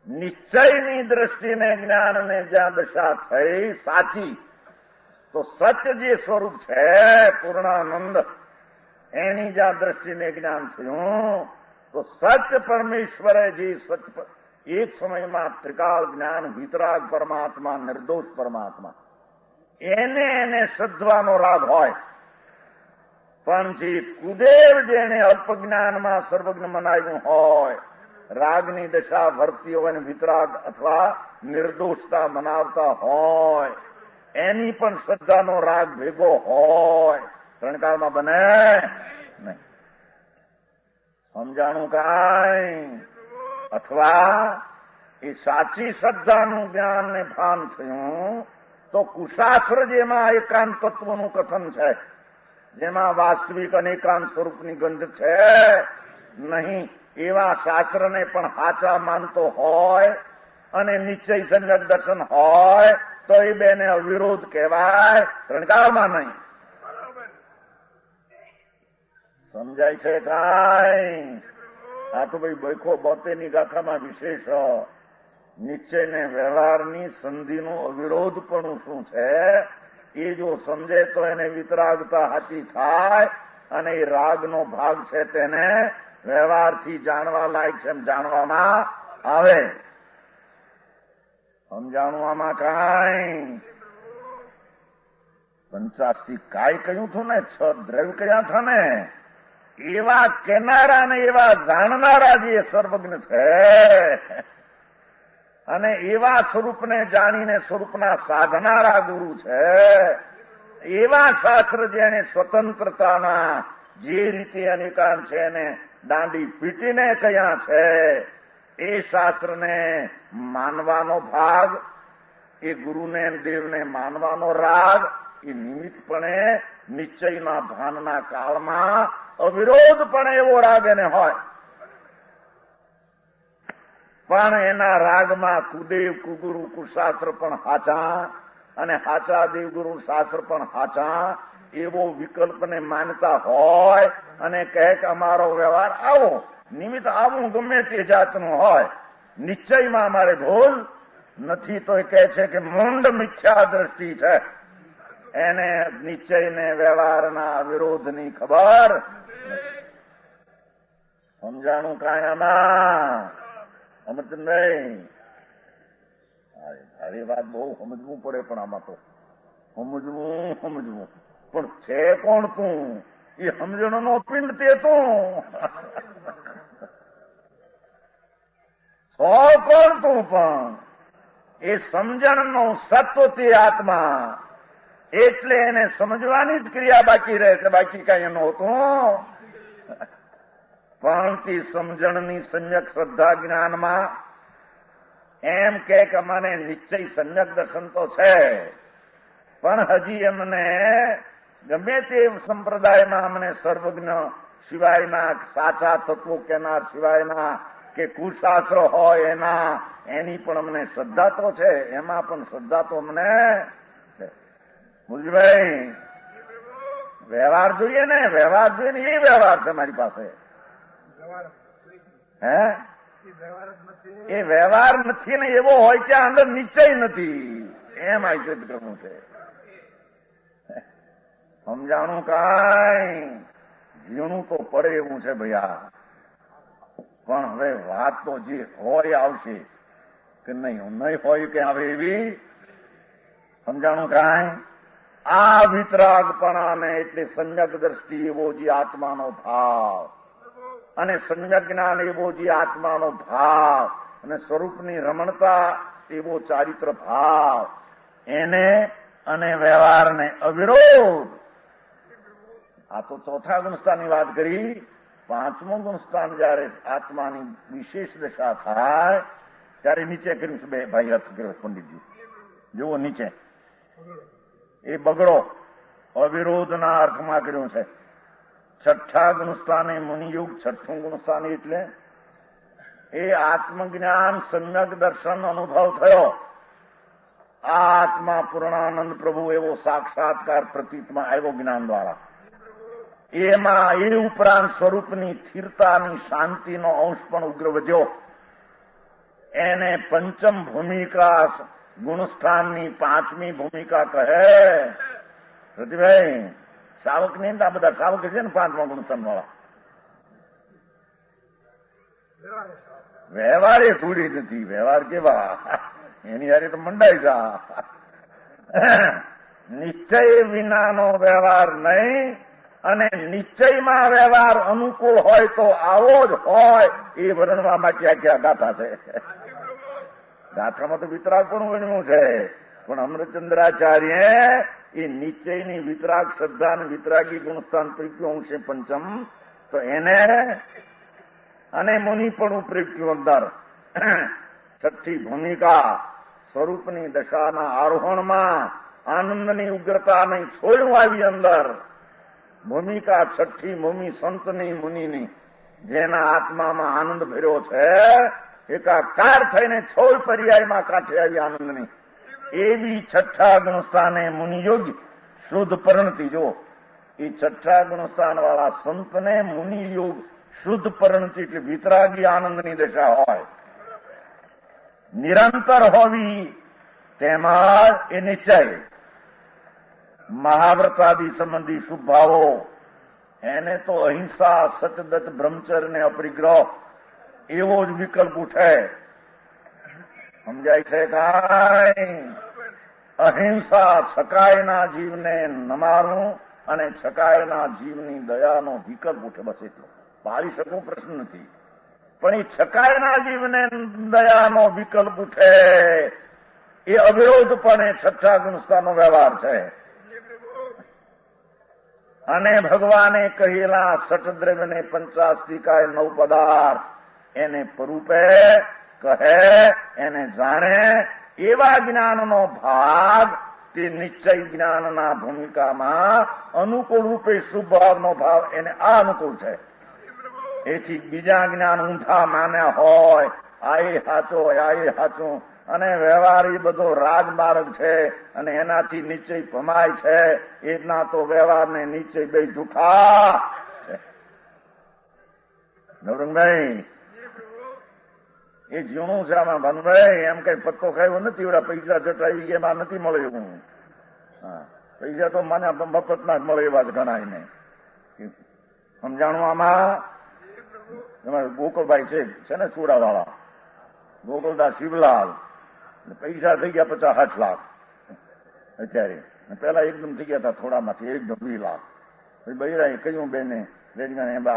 નિશ્ચયની દ્રષ્ટિને જ્ઞાનને જ્યાં દશા થઈ સાચી, તો સત્ય જે સ્વરૂપ છે પૂર્ણાનંદ, એની જ્યાં દ્રષ્ટિને જ્ઞાન થયું તો સત્ય પરમેશ્વરે જે સત્ય એક સમયમાં ત્રિકાળ જ્ઞાન વિતરાગ પરમાત્મા, નિર્દોષ પરમાત્મા, એને શ્રદ્ધવાનો રાગ હોય. પણ જે કુદેવ જેને અલ્પ જ્ઞાનમાં સર્વજ્ઞ મનાવ્યું હોય, રાગની દશા વર્તી હોય ને વિતરાગ અથવા નિર્દોષતા મનાવતા હોય, એની પણ શ્રદ્ધાનો રાગ ભેગો હોય. ત્રણ કાળમાં બને નહીં. સમજાણું કાંઈ? અથવા એ સાચી શ્રદ્ધાનું જ્ઞાન ને ભાન થયું તો કુશાસ્ત્ર જેમાં એકાંત તત્વનું કથન છે, જેમાં વાસ્તવિક અનેકાંત સ્વરૂપની ગંધ છે નહીં, એવા શાસ્ત્રને પણ સાચા માનતો હોય અને નિશ્ચય સમ્યક દર્શન હોય તો એ બેને અવિરોધ કહેવાય, રણકારમાં નહીં. સમજાય છે કાંઈ? આ તો ભાઈ બૈખો 72ની ગાથામાં વિશેષ નિશ્ચય ને વ્યવહારની સંધિનું અવિરોધ પણ શું છે એ જો સમજે તો એને વિતરાગતા સાચી થાય અને એ રાગનો ભાગ છે તેને વ્યવહારથી જાણવા લાયક છે એમ જાણવામાં આવે. સમજાણું આમાં કાંઈ? 85 કાંઈ કહ્યું હતું ને, 6 દ્રવ્ય કયા હતા ને, એવા કેનારા ને એવા જાણનારા જે સર્વજ્ઞ છે અને એવા સ્વરૂપને જાણીને સ્વરૂપના સાધનારા ગુરુ છે, એવા શાસ્ત્ર જેને સ્વતંત્રતાના જે રીતે અનેકાન છે એને દાંડી પીટીને કયા છે, એ શાસ્ત્રને માનવાનો ભાગ, એ ગુરુને દેવને માનવાનો રાગ, એ નિમિત્તપણે નિશ્ચયના ભાનના કાળમાં અવિરોધપણે એવો રાગ એને હોય. પણ એના રાગમાં કુદેવ કુગુરુ કુશાસ્ત્ર પણ હાચા અને હાચા દેવગુરુ શાસ્ત્ર પણ હાચા એવો વિકલ્પને માનતા હોય અને કહે કે અમારો વ્યવહાર આવો, નિમિત્ત આવું ગમે તે જાતનું હોય, નિશ્ચયમાં અમારે ભૂલ નથી, તો એ કહે છે કે મૂંડ મિથ્યા દ્રષ્ટિ છે, એને નિશ્ચયને વ્યવહારના વિરોધની ખબર. સમજાણું કાંઈ આમાં? અમરચંદભાઈ, તારી વાત બહુ સમજવું પડે, પણ આમાં તો સમજવું પણ છે કોણ તું? એ સમજણનો પિંડ તે તું કોણ તું? પણ એ સમજણનો સત્વ તે આત્મા, એટલે એને સમજવાની જ ક્રિયા બાકી રહે છે, બાકી કઈ નહોતું. પણ તે સમજણની સમ્યક શ્રદ્ધા જ્ઞાનમાં એમ કે મને નિશ્ચય સમ્યક દર્શન તો છે, પણ હજી એમને ગમે તે સંપ્રદાયમાં અમને સર્વજ્ઞ સિવાયના સાચા તત્વો કેનાર સિવાયના કે કુશાસ્ત્ર હોય એની પણ અમને શ્રદ્ધા તો છે, એમાં પણ શ્રદ્ધા તો અમને છે. મુરજીભાઈ, વ્યવહાર જોઈએ ને, વ્યવહાર જોઈએ ને, એ વ્યવહાર છે મારી પાસે. હે? એ વ્યવહાર નથી ને એવો હોય ત્યાં અંદર નિશ્ચય નથી, એમ આચરિત કરવું છે. સમજાણું કાંઈ? જીવણું તો પડે એવું છે ભૈયા, પણ હવે વાત તો જે હોય આવશે કે નહીં હોય કે આવે એવી. સમજાણું કાંઈ? આ વિતરાગપણાને એટલે સમ્યક દ્રષ્ટિ એવો જે આત્માનો ભાવ અને સમ્યક જ્ઞાન એવો જે આત્માનો ભાવ અને સ્વરૂપની રમણતા એવો ચારિત્ર ભાવ, એને અને વ્યવહારને અવિરોધ. આ તો ચોથા ગુણસ્થાનની વાત કરી. 5મું ગુણસ્થાન જયારે આત્માની વિશેષ દશા થાય ત્યારે નીચે કર્યું છે. બે ભાઈ અર્થ કર્યો પંડિતજી, જુઓ નીચે. એ બગડો અવિરોધના અર્થમાં કર્યું છે. 6ઠ્ઠા ગુણસ્થાને મુનિયુગ, 6ઠ્ઠું ગુણસ્થાન એટલે એ આત્મજ્ઞાન સમ્યક દર્શન અનુભવ થયો. આ આત્મા પૂર્ણાનંદ પ્રભુ એવો સાક્ષાત્કાર પ્રતીતમાં આવ્યો જ્ઞાન દ્વારા. એમાં એ ઉપરાંત સ્વરૂપની સ્થિરતાની શાંતિનો અંશ પણ ઉગ્ર વધ્યો. એને પંચમ ભૂમિકા ગુણસ્થાનની 5મી ભૂમિકા કહે. રતિભાઈ, શાવક ની આ બધા શાવક છે ને 5મા ગુણસ્થાન વાળા, વ્યવહાર એ થોડી નથી. વ્યવહાર કેવા એની હારે તો મંડાઈ જા. નિશ્ચય વિનાનો વ્યવહાર નહીં, અને નિશ્ચયમાં વ્યવહાર અનુકૂળ હોય તો આવો જ હોય એ વર્ણવા માટે આખી ગાથા છે. ગાથામાં તો વિતરાગ પણ વર્ણ્યું છે, પણ અમૃતચંદ્રાચાર્ય એ નિશ્ચયની વિતરાગ શ્રદ્ધા અને વિતરાગી ગુણસ્થાન પ્રત્યું છે પંચમ, તો એને અને મુનિ પણ પ્રત્યું અંદર 6ઠ્ઠી ભૂમિકા સ્વરૂપની દશાના આરોહણમાં આનંદની ઉગ્રતા નહીં છોડ્યું આવી અંદર. ભૂમિકા 6ઠ્ઠી ભૂમિ સંતની મુનિની, જેના આત્મામાં આનંદ ભર્યો છે, એકાકાર થઈને 6 પર્યાયમાં કાંઠે આવી આનંદની. એવી છઠ્ઠા ગુણસ્થાને મુનિયોગી શુદ્ધ પરિણતિ. જો એ છઠ્ઠા ગુણસ્થાન વાળા સંતને મુનિયોગ શુદ્ધ પરિણતિ એટલે વિતરાગી આનંદની દશા હોય, નિરંતર હોવી. તેમાં એ નિશ્ચય મહાવ્રતાદિ સંબંધી શુભ ભાવો, એને તો અહિંસા, સતદત્ત, બ્રહ્મચર્ય ને અપરિગ્રહ એવો જ વિકલ્પ ઉઠે. સમજાય છે કાંઈ? અહિંસા છકાયના જીવને નમારું અને છકાયના જીવની દયાનો વિકલ્પ ઉઠે. બસ એટલો પાળી શકું પ્રશ્ન નથી, પણ એ છકાયના જીવને દયાનો વિકલ્પ ઉઠે એ અવિરોધપણે છઠ્ઠા ગુણસ્થાનનો વ્યવહાર છે. અને ભગવાને કહેલા ષટદ્રવ્યને પંચાસ્તિકાય 9 પદાર્થ એને પરૂપે કહે, એને જાણે એવા જ્ઞાનનો ભાગ તે નિશ્ચય જ્ઞાનના ભૂમિકામાં અનુકૂળ રૂપે શુભ ભાવનો ભાવ એને આ અનુકૂળ છે. એથી બીજા જ્ઞાન ઊંધા માન્યા હોય, આ એ સાચો આ એ સાચું, અને વ્યવહાર એ બધો રાજમાર્ગ છે અને એનાથી નિશ્ચય ભમાય છે, એના તો વ્યવહાર ને નિશ્ચય બે જૂઠા છે. નવરંગભાઈ એ જીવણું છે આમાં ભાનુભાઈ, એમ કઈ પત્તો ખાયો નથી, એવડા પૈસા જટાવી ગયા એમાં નથી મળે એવું. હા, પૈસા તો મને મફતના જ મળે એવા જ ગણાય. સમજાણું આમાં તમારે ગોકુળભાઈ છે ને ચૂડાવાળા, ગોકુળદાસ શિવલાલ, પૈસા થઈ ગયા 50-60 લાખ અત્યારે. પેલા એકદમ થઈ ગયા હતા થોડામાંથી એકદમ 20 લાખ. બૈરાએ કહ્યું બેને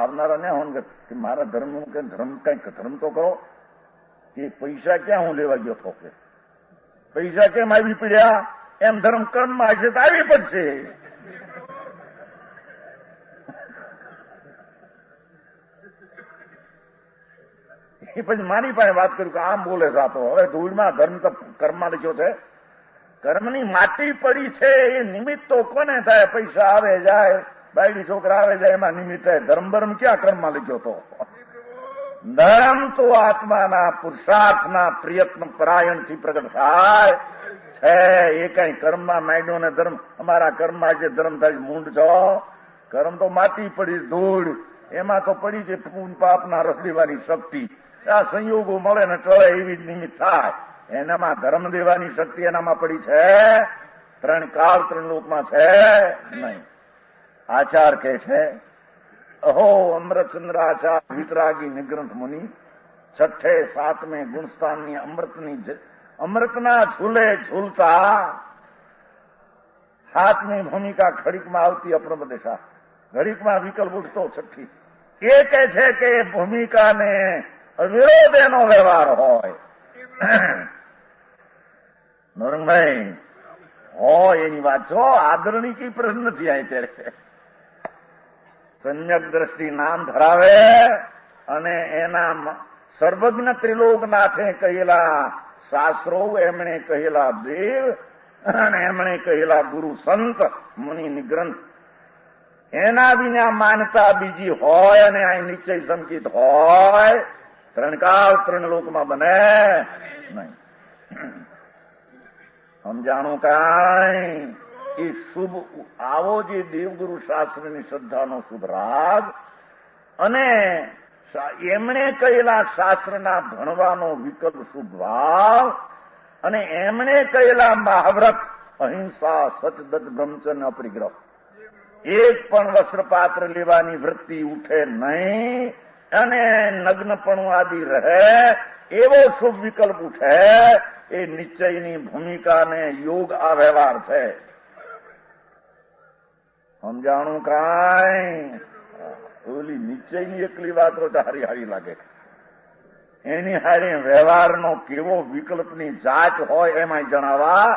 આવનારા ને હોન કે મારા ધર્મ કે કંઈક ધર્મ તો કરો, કે પૈસા ક્યાં હું લેવા ગયો હતો, કે પૈસા કેમ આવી પડ્યા? એમ ધર્મ કર્મમાં હશે તો આવી પડશે. એ પછી મારી પાસે વાત કર્યું કે આમ બોલે સાતો. હવે ધૂળમાં ધર્મ તો કર્મમાં લખ્યો છે, કર્મની માટી પડી છે. એ નિમિત્ત તો કોને થાય? પૈસા આવે જાય, બાયડી છોકરા આવે જાય, એમાં નિમિત્ત થાય. ધર્મ ક્યાં કર્મમાં લખ્યો હતો? ધર્મ તો આત્માના પુરુષાર્થના પ્રયત્ન પરાયણથી પ્રગટ થાય છે. એ કઈ કર્મમાં માંડ્યો ને ધર્મ, અમારા કર્મમાં જે ધર્મ થાય મૂંડ છો. કર્મ તો માટી પડી ધૂળ, એમાં તો પડી છે પાપના રસ દેવાની શક્તિ. આ સંયોગો મળે ને ટળે એવી જ નિમિત્ત થાય. એનામાં ધર્મ દેવાની શક્તિ એનામાં પડી છે? 3 કાળ 3 લોકમાં છે નહીં. આચાર કે છે અહો અમૃતચંદ્ર આચાર વિતરાગી નિગ્રંથ મુનિ 6ઠે 7મે ગુણસ્થાનની અમૃતના ઝૂલે ઝૂલતા 7મી ભૂમિકા ઘડીકમાં આવતી અપ્રમદેશા, ઘડીકમાં વિકલ્પ ઉઠતો 6ઠી. એ કહે છે કે ભૂમિકાને અવિરોધ એનો વ્યવહાર હોય. નોરંગભાઈ હોય એની વાત છો, આદરણી કઈ પ્રશ્ન નથી. અહીં ત્યારે સમ્યક દ્રષ્ટિ નામ ધરાવે અને એના સર્વજ્ઞ ત્રિલોકનાથે કહેલા શાસ્ત્રો, એમણે કહેલા દેવ અને એમણે કહેલા ગુરુ સંત મુનિની ગ્રંથ, એના વિના માનતા બીજી હોય અને અહીં નિશ્ચય સંકિત હોય, 3 કાળ 3 લોકમાં બને નહીં. સમજાણું કાંઈ? એ શુભ આવો જે દેવગુરુ શાસ્ત્રની શ્રદ્ધાનો શુભ રાગ અને એમણે કહેલા શાસ્ત્રના ભણવાનો વિકલ્પ શુભ ભાવ અને એમણે કહેલા મહાવ્રત અહિંસા, સતદત્ત, બ્રહ્મચર્ય, અપરિગ્રહ, એક પણ વસ્ત્રપાત્ર લેવાની વૃત્તિ ઉઠે નહીં અને નગ્નપણું આદિ રહે એવો શુભ વિકલ્પ ઉઠે. એ નિશ્ચયની ભૂમિકાને યોગ આ વ્યવહાર છે. સમજાણું કાંઈ? ઓલી નિશ્ચયની એકલી વાત હોય તો હારી હારી લાગે. એની હારી વ્યવહારનો કેવો વિકલ્પની જાત હોય એમાં જણાવવા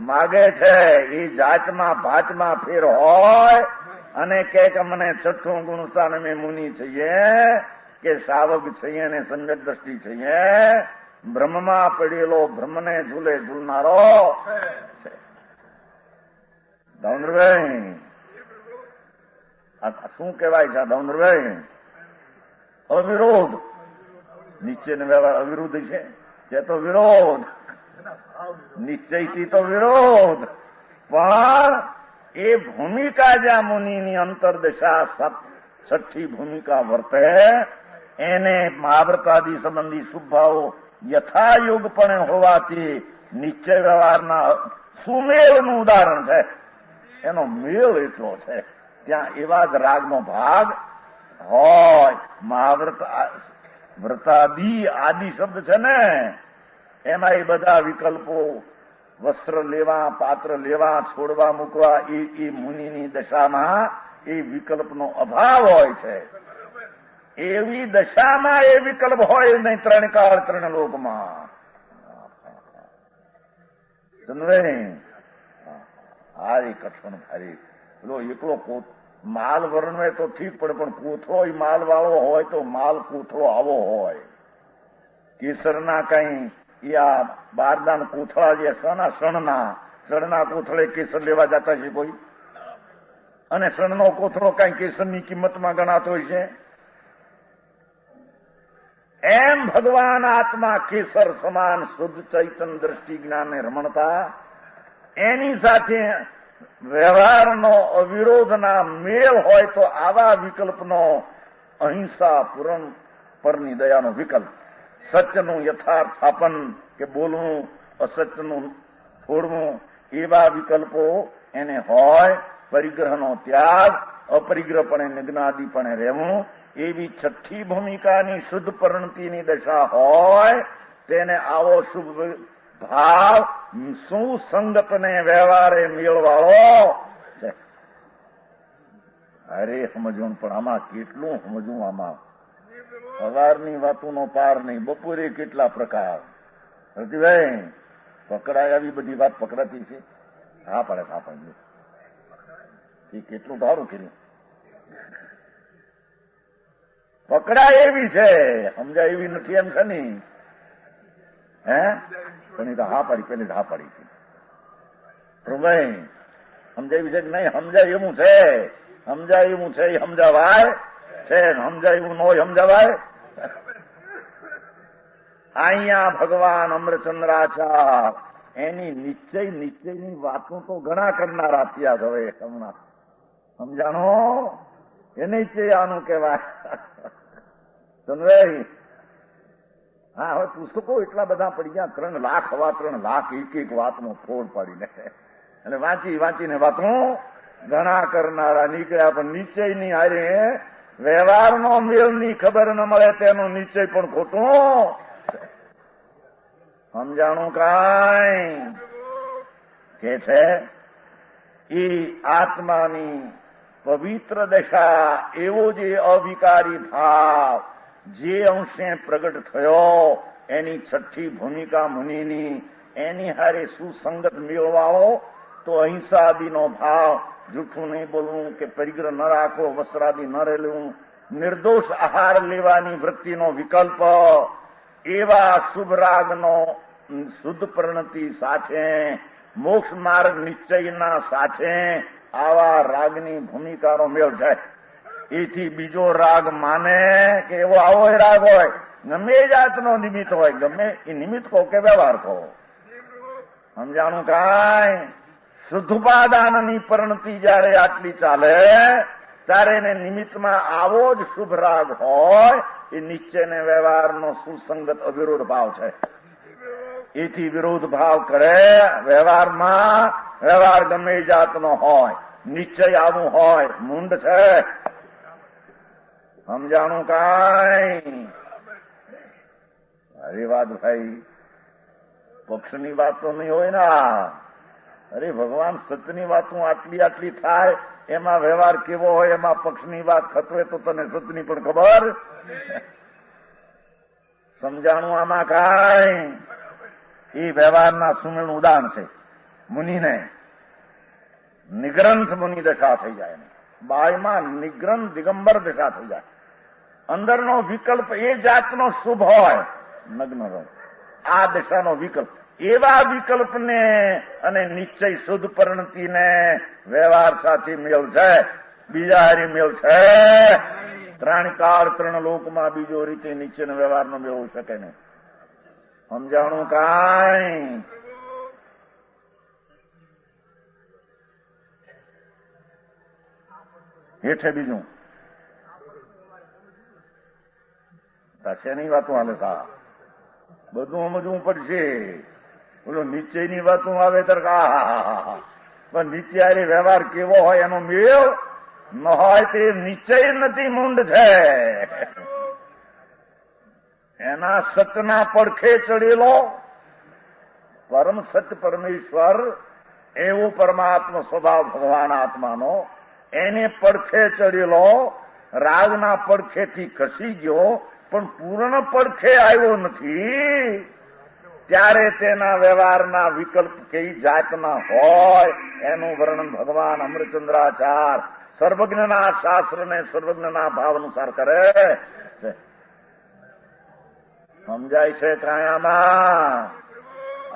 માગે છે. એ જાતમાં ભાતમાં ફેર હોય અને કે અમને 6ઠું ગુણસ્થાન અમે મુનિ છીએ કે સાવક છીએ ને સમ્યક દ્રષ્ટિ છીએ, બ્રહ્મમાં પડેલો બ્રહ્મને ઝૂલે ઝૂલનારો છે. દાઉંદ્રભાઈ શું કહેવાય છે? દાઉંદ્રભાઈ અવિરોધ નીચેનો વ્યવહાર અવિરુદ્ધ છે, જે તો વિરોધ. નિશ્ચયથી તો વિરોધ, પણ એ ભૂમિકા જ્યાં મુનિની અંતરદશા છઠ્ઠી ભૂમિકા વર્તે એને મહાવ્રતાદિ સંબંધી શુભાવો યથાયોગપણે હોવાથી નિશ્ચય વ્યવહારના સુમેળનું ઉદાહરણ છે. એનો મેળ એટલો છે ત્યાં એવા જ રાગનો ભાગ હોય. વ્રતાદિ આદિ શબ્દ છે ને એમાં એ બધા વિકલ્પો વસ્ત્ર લેવા, પાત્ર લેવા, છોડવા, મૂકવા એ મુનિની દશામાં એ વિકલ્પનો અભાવ હોય છે. એવી દશામાં એ વિકલ્પ હોય નહીં ત્રણ કાળ ત્રણ લોકમાં. હા એ કઠણ ભારી પેલો એકલો માલ વર્ણવે તો ઠીક પડે, પણ કોથળો માલ વાળો હોય તો માલ કોથળો આવો હોય. કેસરના કઈ આ બારદાન કોથળા જે શણના કોથળે કેસર લેવા જતા છે કોઈ, અને શણનો કોથળો કઈ કેસરની કિંમતમાં ગણાતો હોય છે. એમ ભગવાન આત્મા કેસર સમાન શુદ્ધ ચૈતન દ્રષ્ટિ જ્ઞાનને રમણતા એની સાથે વ્યવહારનો અવિરોધના મેળ હોય તો આવા વિકલ્પનો અહિંસા પૂરણ પરની દયાનો વિકલ્પ, સત્યનું યથાર્થાપન કે બોલવું, અસત્યનું છોડવું, એવા વિકલ્પો એને હોય. પરિગ્રહનો ત્યાગ, અપરિગ્રહપણે નિગ્નાદિપણે રહેવું, એવી છઠ્ઠી ભૂમિકાની શુદ્ધ પરિણતિની દશા હોય તેને આવો શુભ ભાવ સુસંગતને વ્યવહારે મેળવાળો છે. અરે સમજવું, પણ આમાં કેટલું સમજવું. આમાં સવારની વાતોનો પાર નહીં. બપોરે કેટલા પ્રકાર. રતિભાઈ પકડાય આવી બધી વાત પકડાતી છે? હા પડે, હા પડે. કેટલું સારું કર્યું. પકડાય એવી છે, સમજાય એવી નથી એમ છે ને. હે પણ એ તો હા પાડી, પેલી હા પાડી હતી. ભાઈ સમજાય એવી છે કે નહીં? સમજાય એવું છે, સમજાય એવું છે. એ સમજાવાય છે, સમજાય એવું ન હોય સમજાવાય. અહીંયા ભગવાન અમરચંદ્રાચાર એની નિશ્ચયની વાતો તો ઘણા કરનારા થયા હવે હમણાં. સમજાણો? એ નિશ્ચય આનું કહેવાય. સમજાય? હા, હવે પુસ્તકો એટલા બધા પડી ગયા, 3 લાખ, 3 લાખ એક વાતનો ફોડ પાડીને અને વાંચીને વાતો ઘણા કરનારા નીકળ્યા. પણ નિશ્ચયની હારે વ્યવહારનો મેળની ખબર ન મળે તેનો નિશ્ચય પણ ખોટું. સમજાણું? કાંઈ કે છે એ આત્માની પવિત્ર દશા, એવો જે અવિકારી ભાવ જે અંશે પ્રગટ થયો એની છઠ્ઠી ભૂમિકા મુનિની, એની હારે સુસંગત મેળવાઓ તો અહિંસાદિનો ભાવ, જૂઠું નહીં બોલવું કે પરિગ્રહ ન રાખવો, વસ્ત્રાદિ ન રહેલું, નિર્દોષ આહાર લેવાની વૃત્તિનો વિકલ્પ, એવા શુભ રાગનો શુદ્ધ પરિણતિ સાથે, મોક્ષ માર્ગ નિશ્ચયના સાથે આવા રાગની ભૂમિકાનો મેળ જાય. એથી બીજો રાગ માને કે એવો આવો રાગ હોય, ગમે એ જાતનો નિમિત્ત હોય, ગમે એ નિમિત્ત કહો કે વ્યવહાર કહો. સમજાણું? કાંઈ શુદ્ધોપાદાનની પરિણતિ જયારે આટલી ચાલે ત્યારે એને નિમિત્તમાં આવો જ શુભ રાગ હોય. એ નિશ્ચયને વ્યવહારનો સુસંગત અવિરોધ ભાવ છે. એથી વિરોધ ભાવ કરે વ્યવહારમાં, વ્યવહાર ગમે એ જાતનો હોય, નિશ્ચય આવું હોય, મૂંડ છે. સમજાણું? કાંઈ અરે વાત ભાઈ, પક્ષની વાત તો નહીં હોય ને. અરે ભગવાન સત્યની વાતો આટલી થાય, એમાં વ્યવહાર કેવો હોય, એમાં પક્ષની વાત ખતવે તો તને સત્યની પણ ખબર. સમજાણું? આમાં કાંઈ એ વ્યવહારના સુમેળનું ઉદાહરણ છે. મુનિને નિગ્રંથ મુનિ દશા થઈ જાય, બાયમાં નિગ્રંથ દિગંબર દશા થઈ જાય. અંદરનો વિકલ્પ એ જાતનો શુભ હોય, નગ્ન રહો, આ દશાનો વિકલ્પ. એવા વિકલ્પને અને નિશ્ચય શુદ્ધ પરિણતિને વ્યવહાર સાથે મેળ છે, બીજા હારી મેળ છે. 3 કાળ 3 લોકમાં બીજો રીતે નિશ્ચય વ્યવહારનો મેળ હોઈ શકે નહીં. સમજાણું? કાંઈ હેઠે બીજું શેની વાતો હાલે સા બધું સમજવું પડશે. બોલો નિશ્ચયની વાતો આવે ત્યારે પણ નીચે આરે વ્યવહાર કેવો હોય એનો મેળ ન હોય તે નિશ્ચય નથી, મૂંડ છે. એના સતના પડખે ચડેલો પરમ સત્ય પરમેશ્વર એવો પરમાત્મા સ્વભાવ ભગવાન આત્માનો એને પડખે ચડેલો રાગના પડખેથી ખસી ગયો પણ પૂર્ણ પડખે આવ્યો નથી. ત્યારે તેના વ્યવહારના વિકલ્પ કઈ જાતના હોય એનું વર્ણન ભગવાન અમૃતચંદ્રાચાર સર્વજ્ઞના શાસ્ત્રને સર્વજ્ઞના ભાવ અનુસાર કરે. સમજાય છે કાયામાં?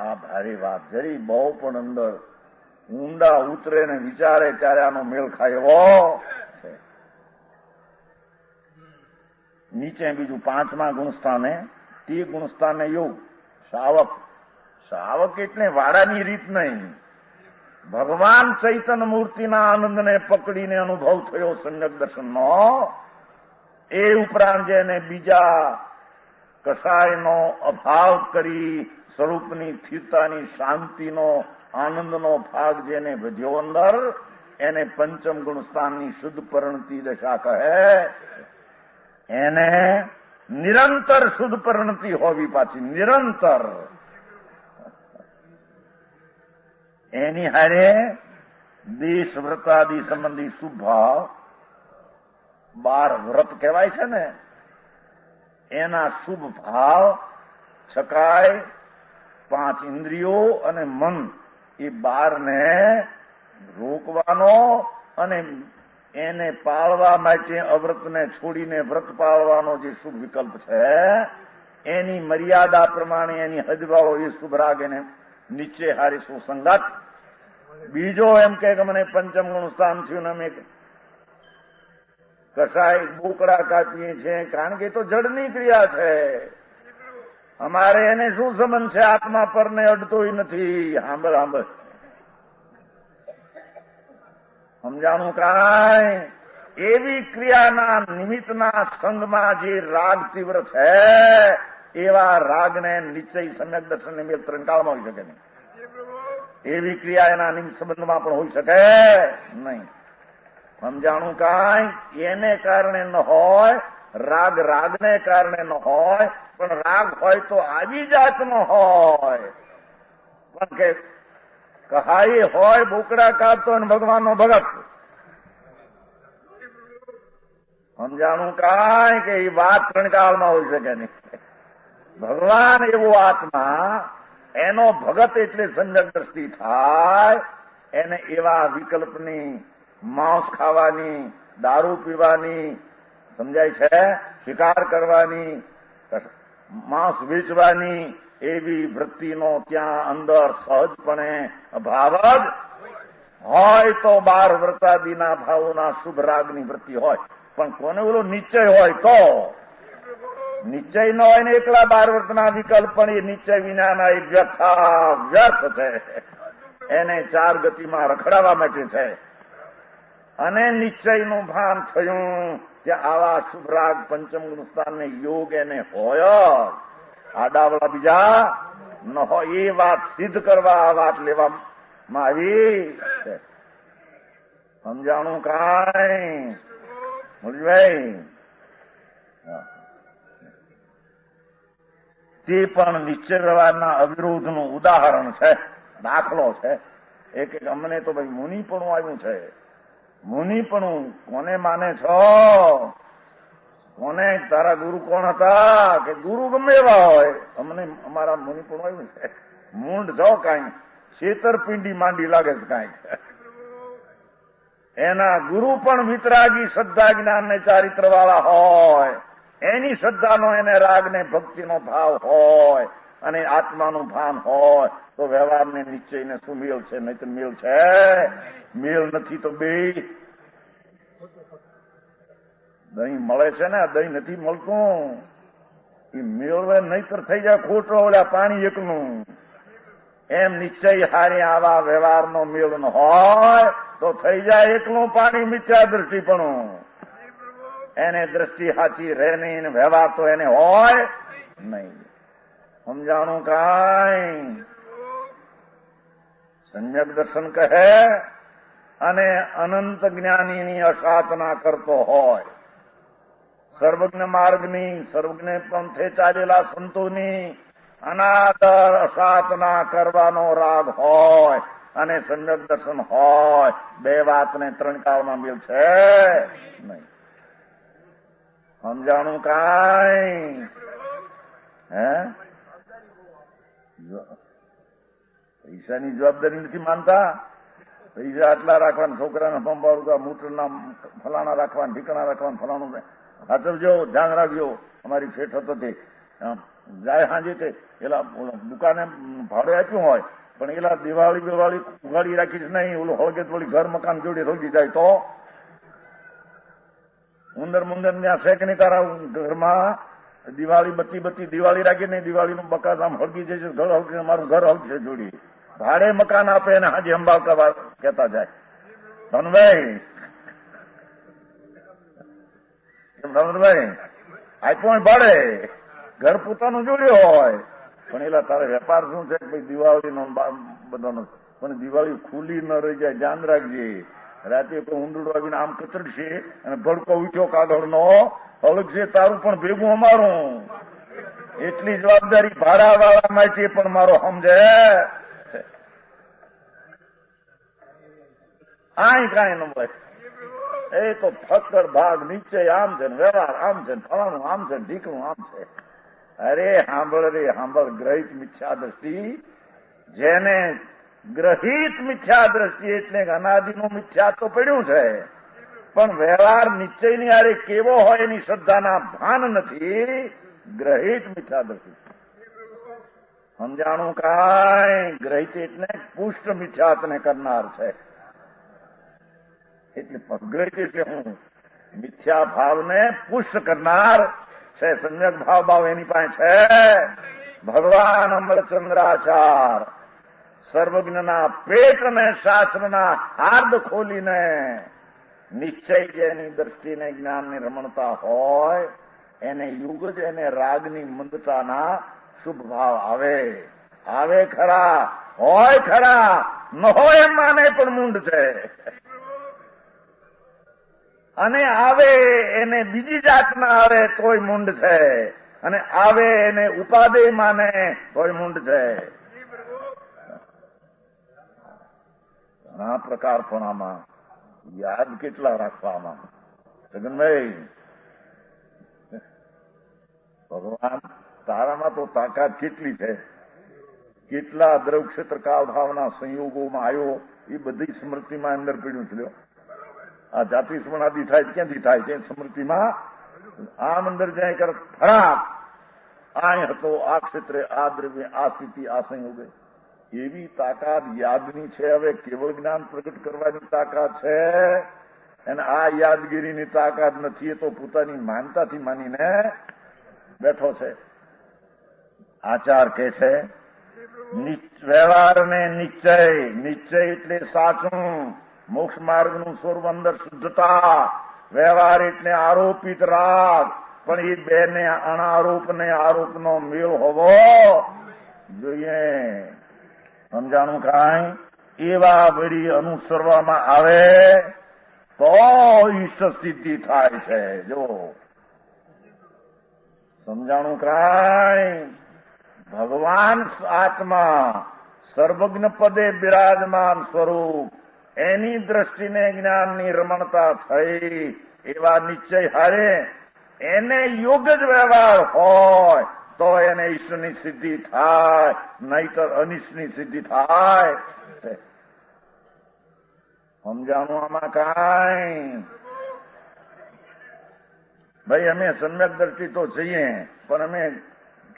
આ ભારી વાત જરી બહુ પણ અંદર ઊંડા ઉતરે ને વિચારે ત્યારે આનો મેળ ખાયો. નીચે બીજું 5મા ગુણસ્થાને તે ગુણસ્થાને યોગ શાવક. શાવક એટલે વાડાની રીત નહીં, ભગવાન ચૈતન્ય મૂર્તિના આનંદને પકડીને અનુભવ થયો સમ્યક દર્શનનો. એ ઉપરાંત જેને બીજા કસાયનો અભાવ કરી સ્વરૂપની સ્થિરતાની શાંતિનો આનંદનો ભાગ જેને વધ્યો અંદર એને પંચમ ગુણસ્થાનની શુદ્ધ પરિણતિ દશા કહે. એને નિરંતર શુદ્ધ પરિણતિ હોવી પાછી નિરંતર. એની હારે દેશ વ્રતાદિ સંબંધી શુભ ભાવ 12 વ્રત કહેવાય છે ને એના શુભ ભાવ છકાય 5 ઇન્દ્રિયો અને મન એ 12 ને રોકવાનો અને એને પાળવા માટે અવ્રતને છોડીને વ્રત પાળવાનો જે શુભ વિકલ્પ છે એની મર્યાદા પ્રમાણે એની હદવાળો એ શુભ રાગ એને નીચે હારી સુસંગત. બીજો એમ કે મને પંચમ ગુણ સ્થાન થયું ને અમે કસાય બોકડા કાપીએ છીએ કારણ કે એ તો જડની ક્રિયા છે. અમારે એને શું સંબંધ છે? આત્મા પરને અડતોય નથી. સાંભળ સાંભળ સમજાણું કાંઈ? એવી ક્રિયાના નિમિત્તના સંગમાં જે રાગ તીવ્ર છે એવા રાગને નિશ્ચય સમ્યક દર્શનને મેળ ત્રણકાળમાં હોઈ શકે નહીં. એવી ક્રિયા એના નિમિત્ત સંબંધમાં પણ હોઈ શકે નહીં. સમજાણું કાંઈ? એને કારણે ન હોય, રાગ રાગને કારણે ન હોય, પણ રાગ હોય તો આવી જાતનો હોય. પણ કે કહાઈ હોય બોકડા કાપતો અને ભગવાનનો ભગત. સમજાણું કાંઈ? કે એ વાત ત્રણકાળમાં હોઈ શકે નહીં. ભગવાન એવો આત્મા એનો ભગત એટલે સમ્યક દ્રષ્ટિ થાય. એને એવા વિકલ્પની માંસ ખાવાની, દારૂ પીવાની, સમજાય છે, શિકાર કરવાની, માંસ વેચવાની એવી વૃત્તિનો ત્યાં અંદર સહજપણે અભાવ જ હોય તો 12 વ્રતાદિના ભાવોના શુભ રાગની વૃત્તિ હોય. પણ કોને ઓલો નિશ્ચય હોય તો નિશ્ચય ન હોય ને એકલા 12 વ્રતના વિકલ્પ પણ એ નિશ્ચય વિનાના એક વ્યર્થ છે. એને 4 ગતિમાં રખડાવવા માટે છે. અને નિશ્ચયનું ભાન થયું કે આવા શુભ રાગ પંચમ ગુણસ્થાનને યોગ એને હોય. આડાવડા બીજા ન હોય. એ વાત સિદ્ધ કરવા આ વાત લેવામાં આવી છે. સમજાણું કાંઈ? ભાઈ તે પણ નિશ્ચય વ્યવહારના અવિરોધનું ઉદાહરણ છે, દાખલો છે. એક અમને તો ભાઈ મુનિપણું આવ્યું છે. મુનિપણું કોને માને છો? કોને? તારા ગુરુ કોણ હતા? કે ગુરુ ગમે એવા હોય, અમને અમારા મુનિપણું આવ્યું છે. મૂંડ છો કાંઈ, છેતરપિંડી માંડી લાગે છે કાંઈક. એના ગુરુ પણ વિતરાગી શ્રદ્ધા જ્ઞાન ને ચારિત્ર વાળા હોય. એની શ્રદ્ધાનો એને રાગને ભક્તિનો ભાવ હોય અને આત્માનું ભાન હોય તો વ્યવહારને નિશ્ચયને શું મેળ છે? નહીં તો મેળ છે? મેળ નથી તો બે દહીં મળે છે ને, દહીં નથી મળતું. એ મેળવે નહીતર થઈ જાય ખોટો ઓલા પાણી એકનું. એમ નિશ્ચય હારે આવા વ્યવહારનો મેળ ન હોય તો થઈ જાય એકલું પાણી મિથ્યા દ્રષ્ટિપણું. એને દ્રષ્ટિ સાચી રહે નહીં, વ્યવહાર તો એને હોય નહીં. સમજાણું કાંઈ? સમ્યક દર્શન કહે અને અનંત જ્ઞાનીની અસાધના કરતો હોય, સર્વજ્ઞ માર્ગની, સર્વજ્ઞ પંથે ચાલેલા સંતોની અનાદર અસાધના કરવાનો રાગ હોય અને સમ્યક દર્શન હોય, બે વાતને ત્રણ કાળમાં મેળ છે નહીં. સમજાણું કાંઈ? હે, પૈસાની જવાબદારી નથી માનતા. પૈસા આટલા રાખવાના, છોકરાને પંપાડું, મૂત્રના ફલાણા રાખવાના, ઠીકણા રાખવાના, ફલાણું સાચવજો, ધ્યાન રાખજો. અમારી શેઠ હતો તે જાય હાજે તે એલા દુકાને ભાડે આપ્યું હોય પણ એલા દિવાળી ઉગાડી રાખીશ નહીં, ઓલું હળગે વળી ઘર મકાન જોડે રોગી જાય તો ઉંદર મુંદર ત્યાં શેક નહીં તારા ઘરમાં દિવાળી બત્તી દિવાળી રાખી નહીં, દિવાળીનું બકાસ આમ હળગી જશે, ઘર હળગે, મારું ઘર હળગશે જોડી. ભાડે મકાન આપે અને હાજી અંબાવ કરવા કહેતા જાય. ધનભાઈ આપ્યું ભાડે, ઘર પોતાનું જોડ્યું હોય પણ એલા તારે વેપાર શું છે ભાઈ દિવાળીનો બધાનો, પણ દિવાળી ખુલ્લી ન રહી જાય, ધ્યાન રાખજે. રાતે કોઈ ઊંડું આવીને આમ કચડશે અને ભડકો ઉઠ્યો કાગળનો હળગશે, તારું પણ ભેગું અમારું. એટલી જવાબદારી ભાડાવાળા માટે પણ મારો સમજે. આય કાંઈ ન મળે, એ તો ફક્કડ ભાગ નીચે આમ છે ને વ્યવહાર આમ છે ને ફલાણું આમ છે ને ઢીકણું આમ છે. અરે સાંભળ રે સાંભળ, ગ્રહિત મિથ્યા દ્રષ્ટિ, જેને ગ્રહિત મિથ્યા દ્રષ્ટિ એટલે અનાદિનું મિથ્યા તો પડ્યું છે પણ વ્યવહાર નિશ્ચયની આરે કેવો હોય એની શ્રદ્ધાના ભાન નથી. ગ્રહિત મિથ્યા દ્રષ્ટિ. સમજાણું કાંઈ? ગ્રહિત એટલે પુષ્ટ મિથ્યાત્ને કરનાર છે. એટલે ગ્રહિત એટલે હું મિથ્યા ભાવને પુષ્ટ કરનાર છે. સમ્યક ભાવ એની પાસે છે. ભગવાન અમરચંદ્રાચાર સર્વજ્ઞના પેટને શાસ્ત્રના હાર્દ ખોલીને નિશ્ચય જેની દ્રષ્ટિને જ્ઞાનની રમણતા હોય એને યુગ જ એને રાગની મંદતાના શુભ ભાવ આવે ખરા, હોય ખરા, ન હોય એમ માને પણ મૂંડ છે. અને આવે એને બીજી જાતના આવે તોય મૂંડ છે, અને આવે એને ઉપાદેય માને તોય મૂંડ છે. ઘણા પ્રકાર પણ આમાં યાદ કેટલા રાખવામાં. જગનભાઈ, ભગવાન તારામાં તો તાકાત કેટલી છે, કેટલા દ્રવ ક્ષેત્ર કાળ ભાવના સંયોગોમાં આવ્યો એ બધી સ્મૃતિમાં અંદર પીડ્યું છે. આ જાતિ સ્મરણાદિ થાય ક્યાંથી થાય છે? સ્મૃતિમાં આમ અંદર જાય કર ફરાક આ હતો, આ ક્ષેત્રે આ દ્રવ્ય, આ સ્થિતિ, આ સંયોગે. એવી તાકાત યાદની છે. હવે કેવળ જ્ઞાન પ્રગટ કરવાની તાકાત છે અને આ યાદગીરીની તાકાત નથી. એ તો પોતાની માનતાથી માનીને બેઠો છે. આચાર કે છે વ્યવહારને નિશ્ચય એટલે સાચું, મોક્ષ માર્ગનું સ્વરૂપ અંદર શુદ્ધતા. વ્યવહાર એટલે આરોપિત રાગ, પણ એ બે ને અનારોપ ને આરોપનો મેળ હોવો જોઈએ. સમજાણું કાંઈ? એવા વળી અનુસરવામાં આવે તો ઈષ્ટ સિદ્ધિ થાય છે. જો સમજાણું કાંઈ? ભગવાન આત્મા સર્વજ્ઞ પદે બિરાજમાન સ્વરૂપ, એની દ્રષ્ટિને જ્ઞાનની રમણતા થઈ એવા નિશ્ચય હારે એને યોગ જ વ્યવહાર હોય તો એને ઈશ્વરની સિદ્ધિ થાય, નહીતર અનિષ્ટની સિદ્ધિ થાય. સમજાણું આમાં કાંઈ? ભાઈ અમે સમ્યક દ્રષ્ટિ તો છીએ પણ અમે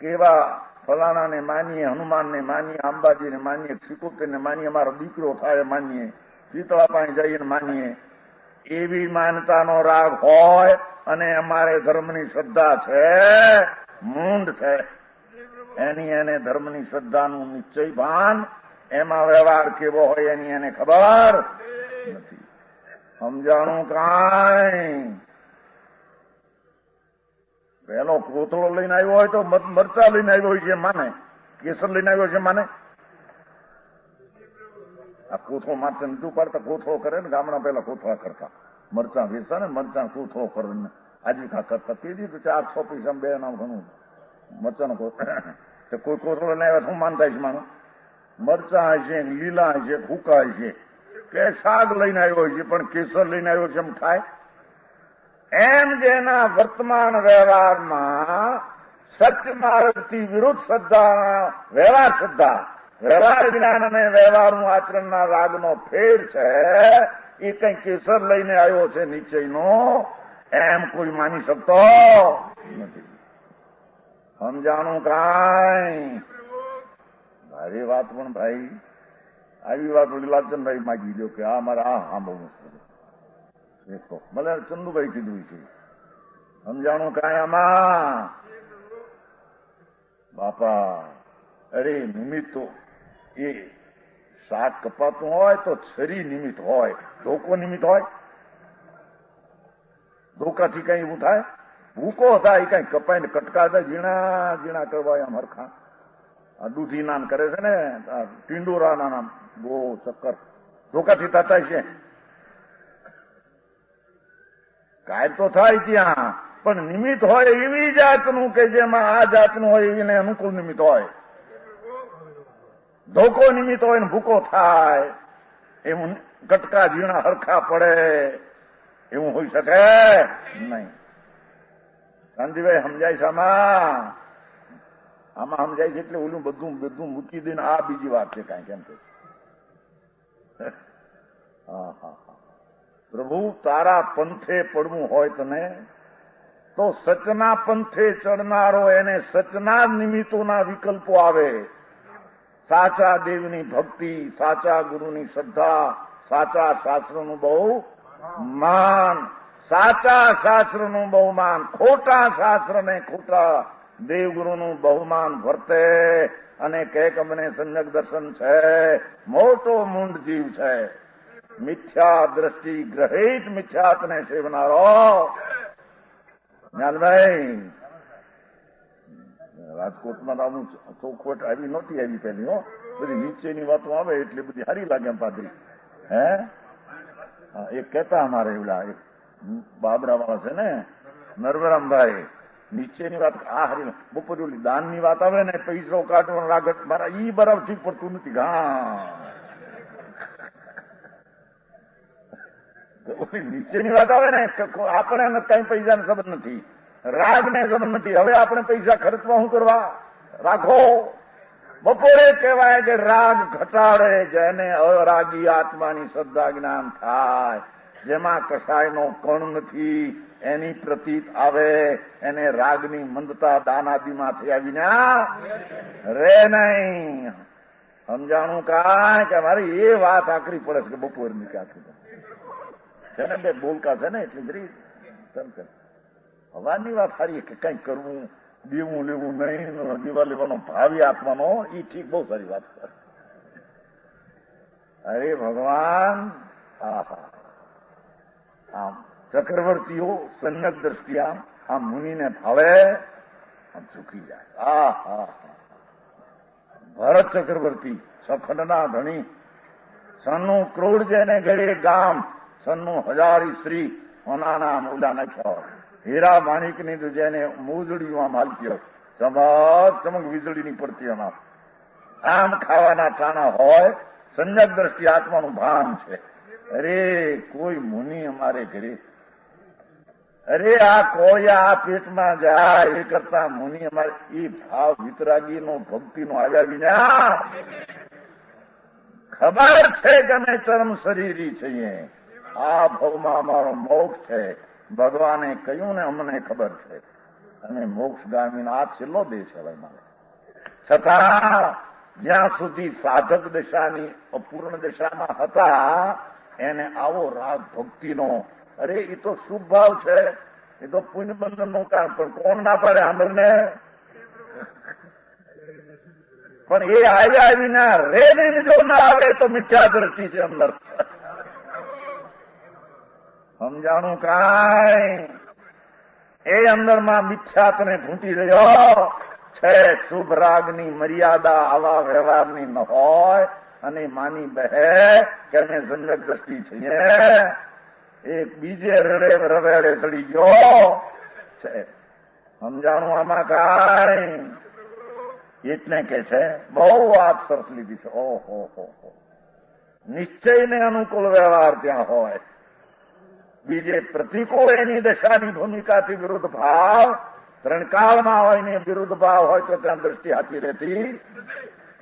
કેવા ફલાણાને માનીએ, હનુમાનને માનીએ, અંબાજીને માનીએ, શ્રીકૃષ્ણને માનીએ, અમારો દીકરો થાય માનીએ, શીતળા પાસે જઈને માનીએ. એવી માનતાનો રાગ હોય અને અમારે ધર્મની શ્રદ્ધા છે, મૂંડ છે, એને ધર્મની શ્રદ્ધાનું નિશ્ચય ભાન એમાં વ્યવહાર કેવો હોય એની એને ખબર નથી. સમજાણું કાંઈ. પેલો કોથળો લઈને આવ્યો હોય તો મરચા લઈને આવ્યો હોય છે માને, કેસર લઈને આવ્યો છે માને. આ કોથળો માથે નથી પાડતા, કોથળો કરે ને ગામડા પેલા કોથળા કરતા, મરચા વેચતા ને મરચા કોથળો કરીને આજીવિકા કરતા. તે દીધું 4-6 પૈસા બે નામ ઘણું મરચાનો કોઈ કોથળો લઈને આવ્યા શું માનતા છે માનો? મરચા છે, લીલા છે, ફૂકા છે કે શાક લઈને આવ્યો છે, પણ કેસર લઈને આવ્યો છે એમ થાય? એમ જેના વર્તમાન વ્યવહારમાં સત્ય માર્ગથી વિરુદ્ધ શ્રદ્ધા, વ્યવહાર શ્રદ્ધા, વ્યવહાર જ્ઞાન અને વ્યવહારનું આચરણના રાગનો ફેર છે, એ કઈ કેસર લઈને આવ્યો છે નિશ્ચયનો એમ કોઈ માની શકતો નથી. સમજાણું કાંઈ. મારી વાત પણ ભાઈ આવી વાત લાલચંદભાઈ માગી દો કે આ મારા આ બહુ દેખો મને ચંદુભાઈ કીધું છે. સમજાણું કાંઈ આમાં બાપા? અરે નિમિત્તો એ શાક કપાતું હોય તો છરી નિમિત્ત હોય, ધોકો નિમિત્ત હોય. ધોકાથી કઈ એવું થાય? ભૂકો થાય કઈ કપાઈને કટકા થાય, ઝીણા ઝીણા કરવા આમ હરખા. આ દૂધી નાન કરે છે ને, ટીંડોરાના નામ ગો ચક્કર ધોકાથી થતા છે. કાંઈ તો થાય ત્યાં, પણ નિમિત્ત હોય એવી જાતનું કે જેમાં આ જાતનું હોય એને અનુકૂળ નિમિત્ત હોય. ધોકો નિમિત્ત હોય ને ભૂકો થાય, એવું કટકા ઝીણા હરખા પડે એવું હોઈ શકે નહીં. ગાંધીભાઈ સમજાય છે આમાં? આમાં સમજાય છે એટલે ઓલું બધું બધું મૂકી દઈને આ બીજી વાત છે કાંઈ કેમ કે પ્રભુ તારા પંથે પડવું હોય તને તો સચના પંથે ચડનારો એને સચના નિમિત્તોના વિકલ્પો આવે. સાચા દેવની ભક્તિ, સાચા ગુરુની શ્રદ્ધા, સાચા શાસ્ત્રનું બહુ માન, સાચા શાસ્ત્રનું બહુમાન, ખોટા શાસ્ત્રને ખોટા દેવગુરુનું બહુમાન વર્તે અને કે અમને સમ્યક દર્શન છે, મોટો મૂંડ જીવ છે, મિથ્યા દ્રષ્ટિ ગ્રહિત મિથ્યાત્ને સેવનારો. જ્ઞાનભાઈ રાજકોટમાં આવું ચોખવટ આવી નહોતી આવી પેલી હો, બધી નીચેની વાતો આવે એટલે બધી સારી લાગે એમ પાદરી. હે એક કહેતા અમારે એવડા એક બાબરા વાળા છે ને નરવરામભાઈ, નીચેની વાત આ હારી બપોરે ઓલી દાનની વાત આવે ને પૈસો કાઢવાનો લાગત મારા ઈ બરાબર ઠીક પડતું નથી. નીચેની વાત આવે ને આપણે કઈ પૈસાને સંબંધ નથી, રાગને સંબંધ નથી. હવે આપણે પૈસા ખર્ચવા શું કરવા? રાખો. બપોરે કહેવાય કે રાગ ઘટાડે જેને અરાગી આત્માની શ્રદ્ધા જ્ઞાન થાય, જેમાં કસાયનો કણ નથી એની પ્રતીત આવે, એને રાગની મંદતા દાનાદીમાં થઈ આવીને રે નહીં. સમજાણું કાંઈ કે મારે એ વાત આકરી પડે છે કે બપોરની કે આખરી છે ને બે બોલકા છે ને એટલી બધી હવાની વાત સારી કે કઈ કરવું, દેવું લેવું નહીં, દીવા લેવાનો ભાવી આપવાનો એ ઠીક, બહુ સારી વાત છે. અરે ભગવાન આમ ચક્રવર્તીઓ સન્નક દ્રષ્ટિ આમ મુનિને ભાવે આમ ચૂકી જાય. ભરત ચક્રવર્તી સખંડના ધણી, સન્નું ક્રોડ જેને ઘરે ગામ, સન્નું 1000 સ્ત્રી ઓનાના મોડા નાખ્યા, હીરા માણિકની તો જેને મોજડીઓ આમ હાલતી હોય, ચમક ચમક વીજળીની પડતી એમાં આમ ખાવાના ટાણા હોય, સંજક દ્રષ્ટિ આત્માનું ભાન છે. અરે કોઈ મુનિ અમારે ઘરે, અરે આ કોયા આ પેટમાં જાય એ કરતા મુનિ અમારે એ ભાવ વિતરાગીનો ભક્તિનો આવ્યા વિના ખબર છે કે અમે ચરમ શરીરી છીએ, આ ભાવમાં અમારો મોક્ષ છે. ભગવાને કહ્યું ને અમને ખબર છે અમે મોક્ષગામી આ છેલ્લો દેશ હવે મારે. છતાં જ્યાં સુધી સાધક દશાની અપૂર્ણ દશામાં હતા એને આવો રાગ ભક્તિનો, અરે એ તો શુભ ભાવ છે, એ તો પુણ્યબંધન નું કામ, પણ કોણ ના પાડે સાંભળને? પણ એ આવ્યા વિના રે નહીં, જો ના આવે તો મિથ્યા દ્રષ્ટિ છે અંદર. સમજાણું કાંઈ? એ અંદરમાં મિથ્યાતને ઢૂંઢી રહ્યો છે. શુભ રાગની મર્યાદા આવા વ્યવહારની ન હોય અને માની બહે કે અમે સંજક દ્રષ્ટિ છીએ. એક બીજે રવેડે ચડી ગયો છે. સમજાણું આમાં કાંઈ? એટલે કે છે બહુ વાત સરસ લીધી છે. ઓહો નિશ્ચયને અનુકૂળ વ્યવહાર ત્યાં હોય, બીજે પ્રતિકૂળ એની દશાની ભૂમિકાથી વિરુદ્ધ ભાવ, ત્રણકાળમાં હોય ને વિરુદ્ધ ભાવ હોય તો ત્યાં દ્રષ્ટિ હાથી રહેતી.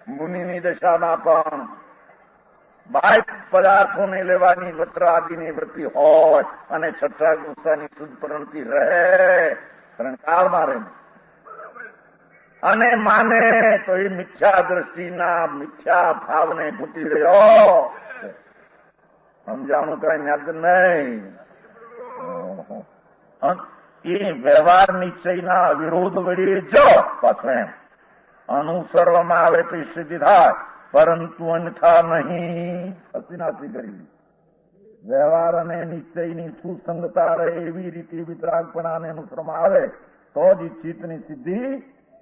મુનિની દશામાં પણ બાહ્ય પદાર્થોને લેવાની વસ્ત્ર આદિની વૃત્તિ હોય અને છઠ્ઠા ગુસ્સાની શુદ્ધ પ્રવૃત્તિ રહે, ત્રણકાળમાં રહે અને માને તો એ મિથ્યા દ્રષ્ટિના મિથ્યા ભાવને ઘૂંટી રહ્યો. સમજાણું કઈ યાદ નહીં? એ વ્યવહાર નિશ્ચયના વિરોધ વળી જો પાછળ એમ અનુસરવામાં આવે તો સિદ્ધિ થાય, પરંતુ અન્યથા નહીં. અતિનાથી કરી વ્યવહાર અને નિશ્ચયની સુસંગતા રહે એવી રીતે વિતરાગપણાને અનુસરવામાં આવે તો જ ચિત્તની સિદ્ધિ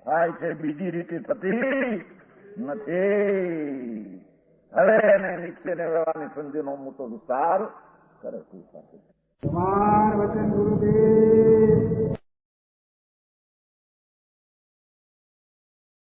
થાય છે, બીજી રીતે થતી નથી. હવે એને નિશ્ચયને વ્યવહારની સંધિનો મોટો વિસ્તાર કરે છે. તમાર વચન ગુરુદેવ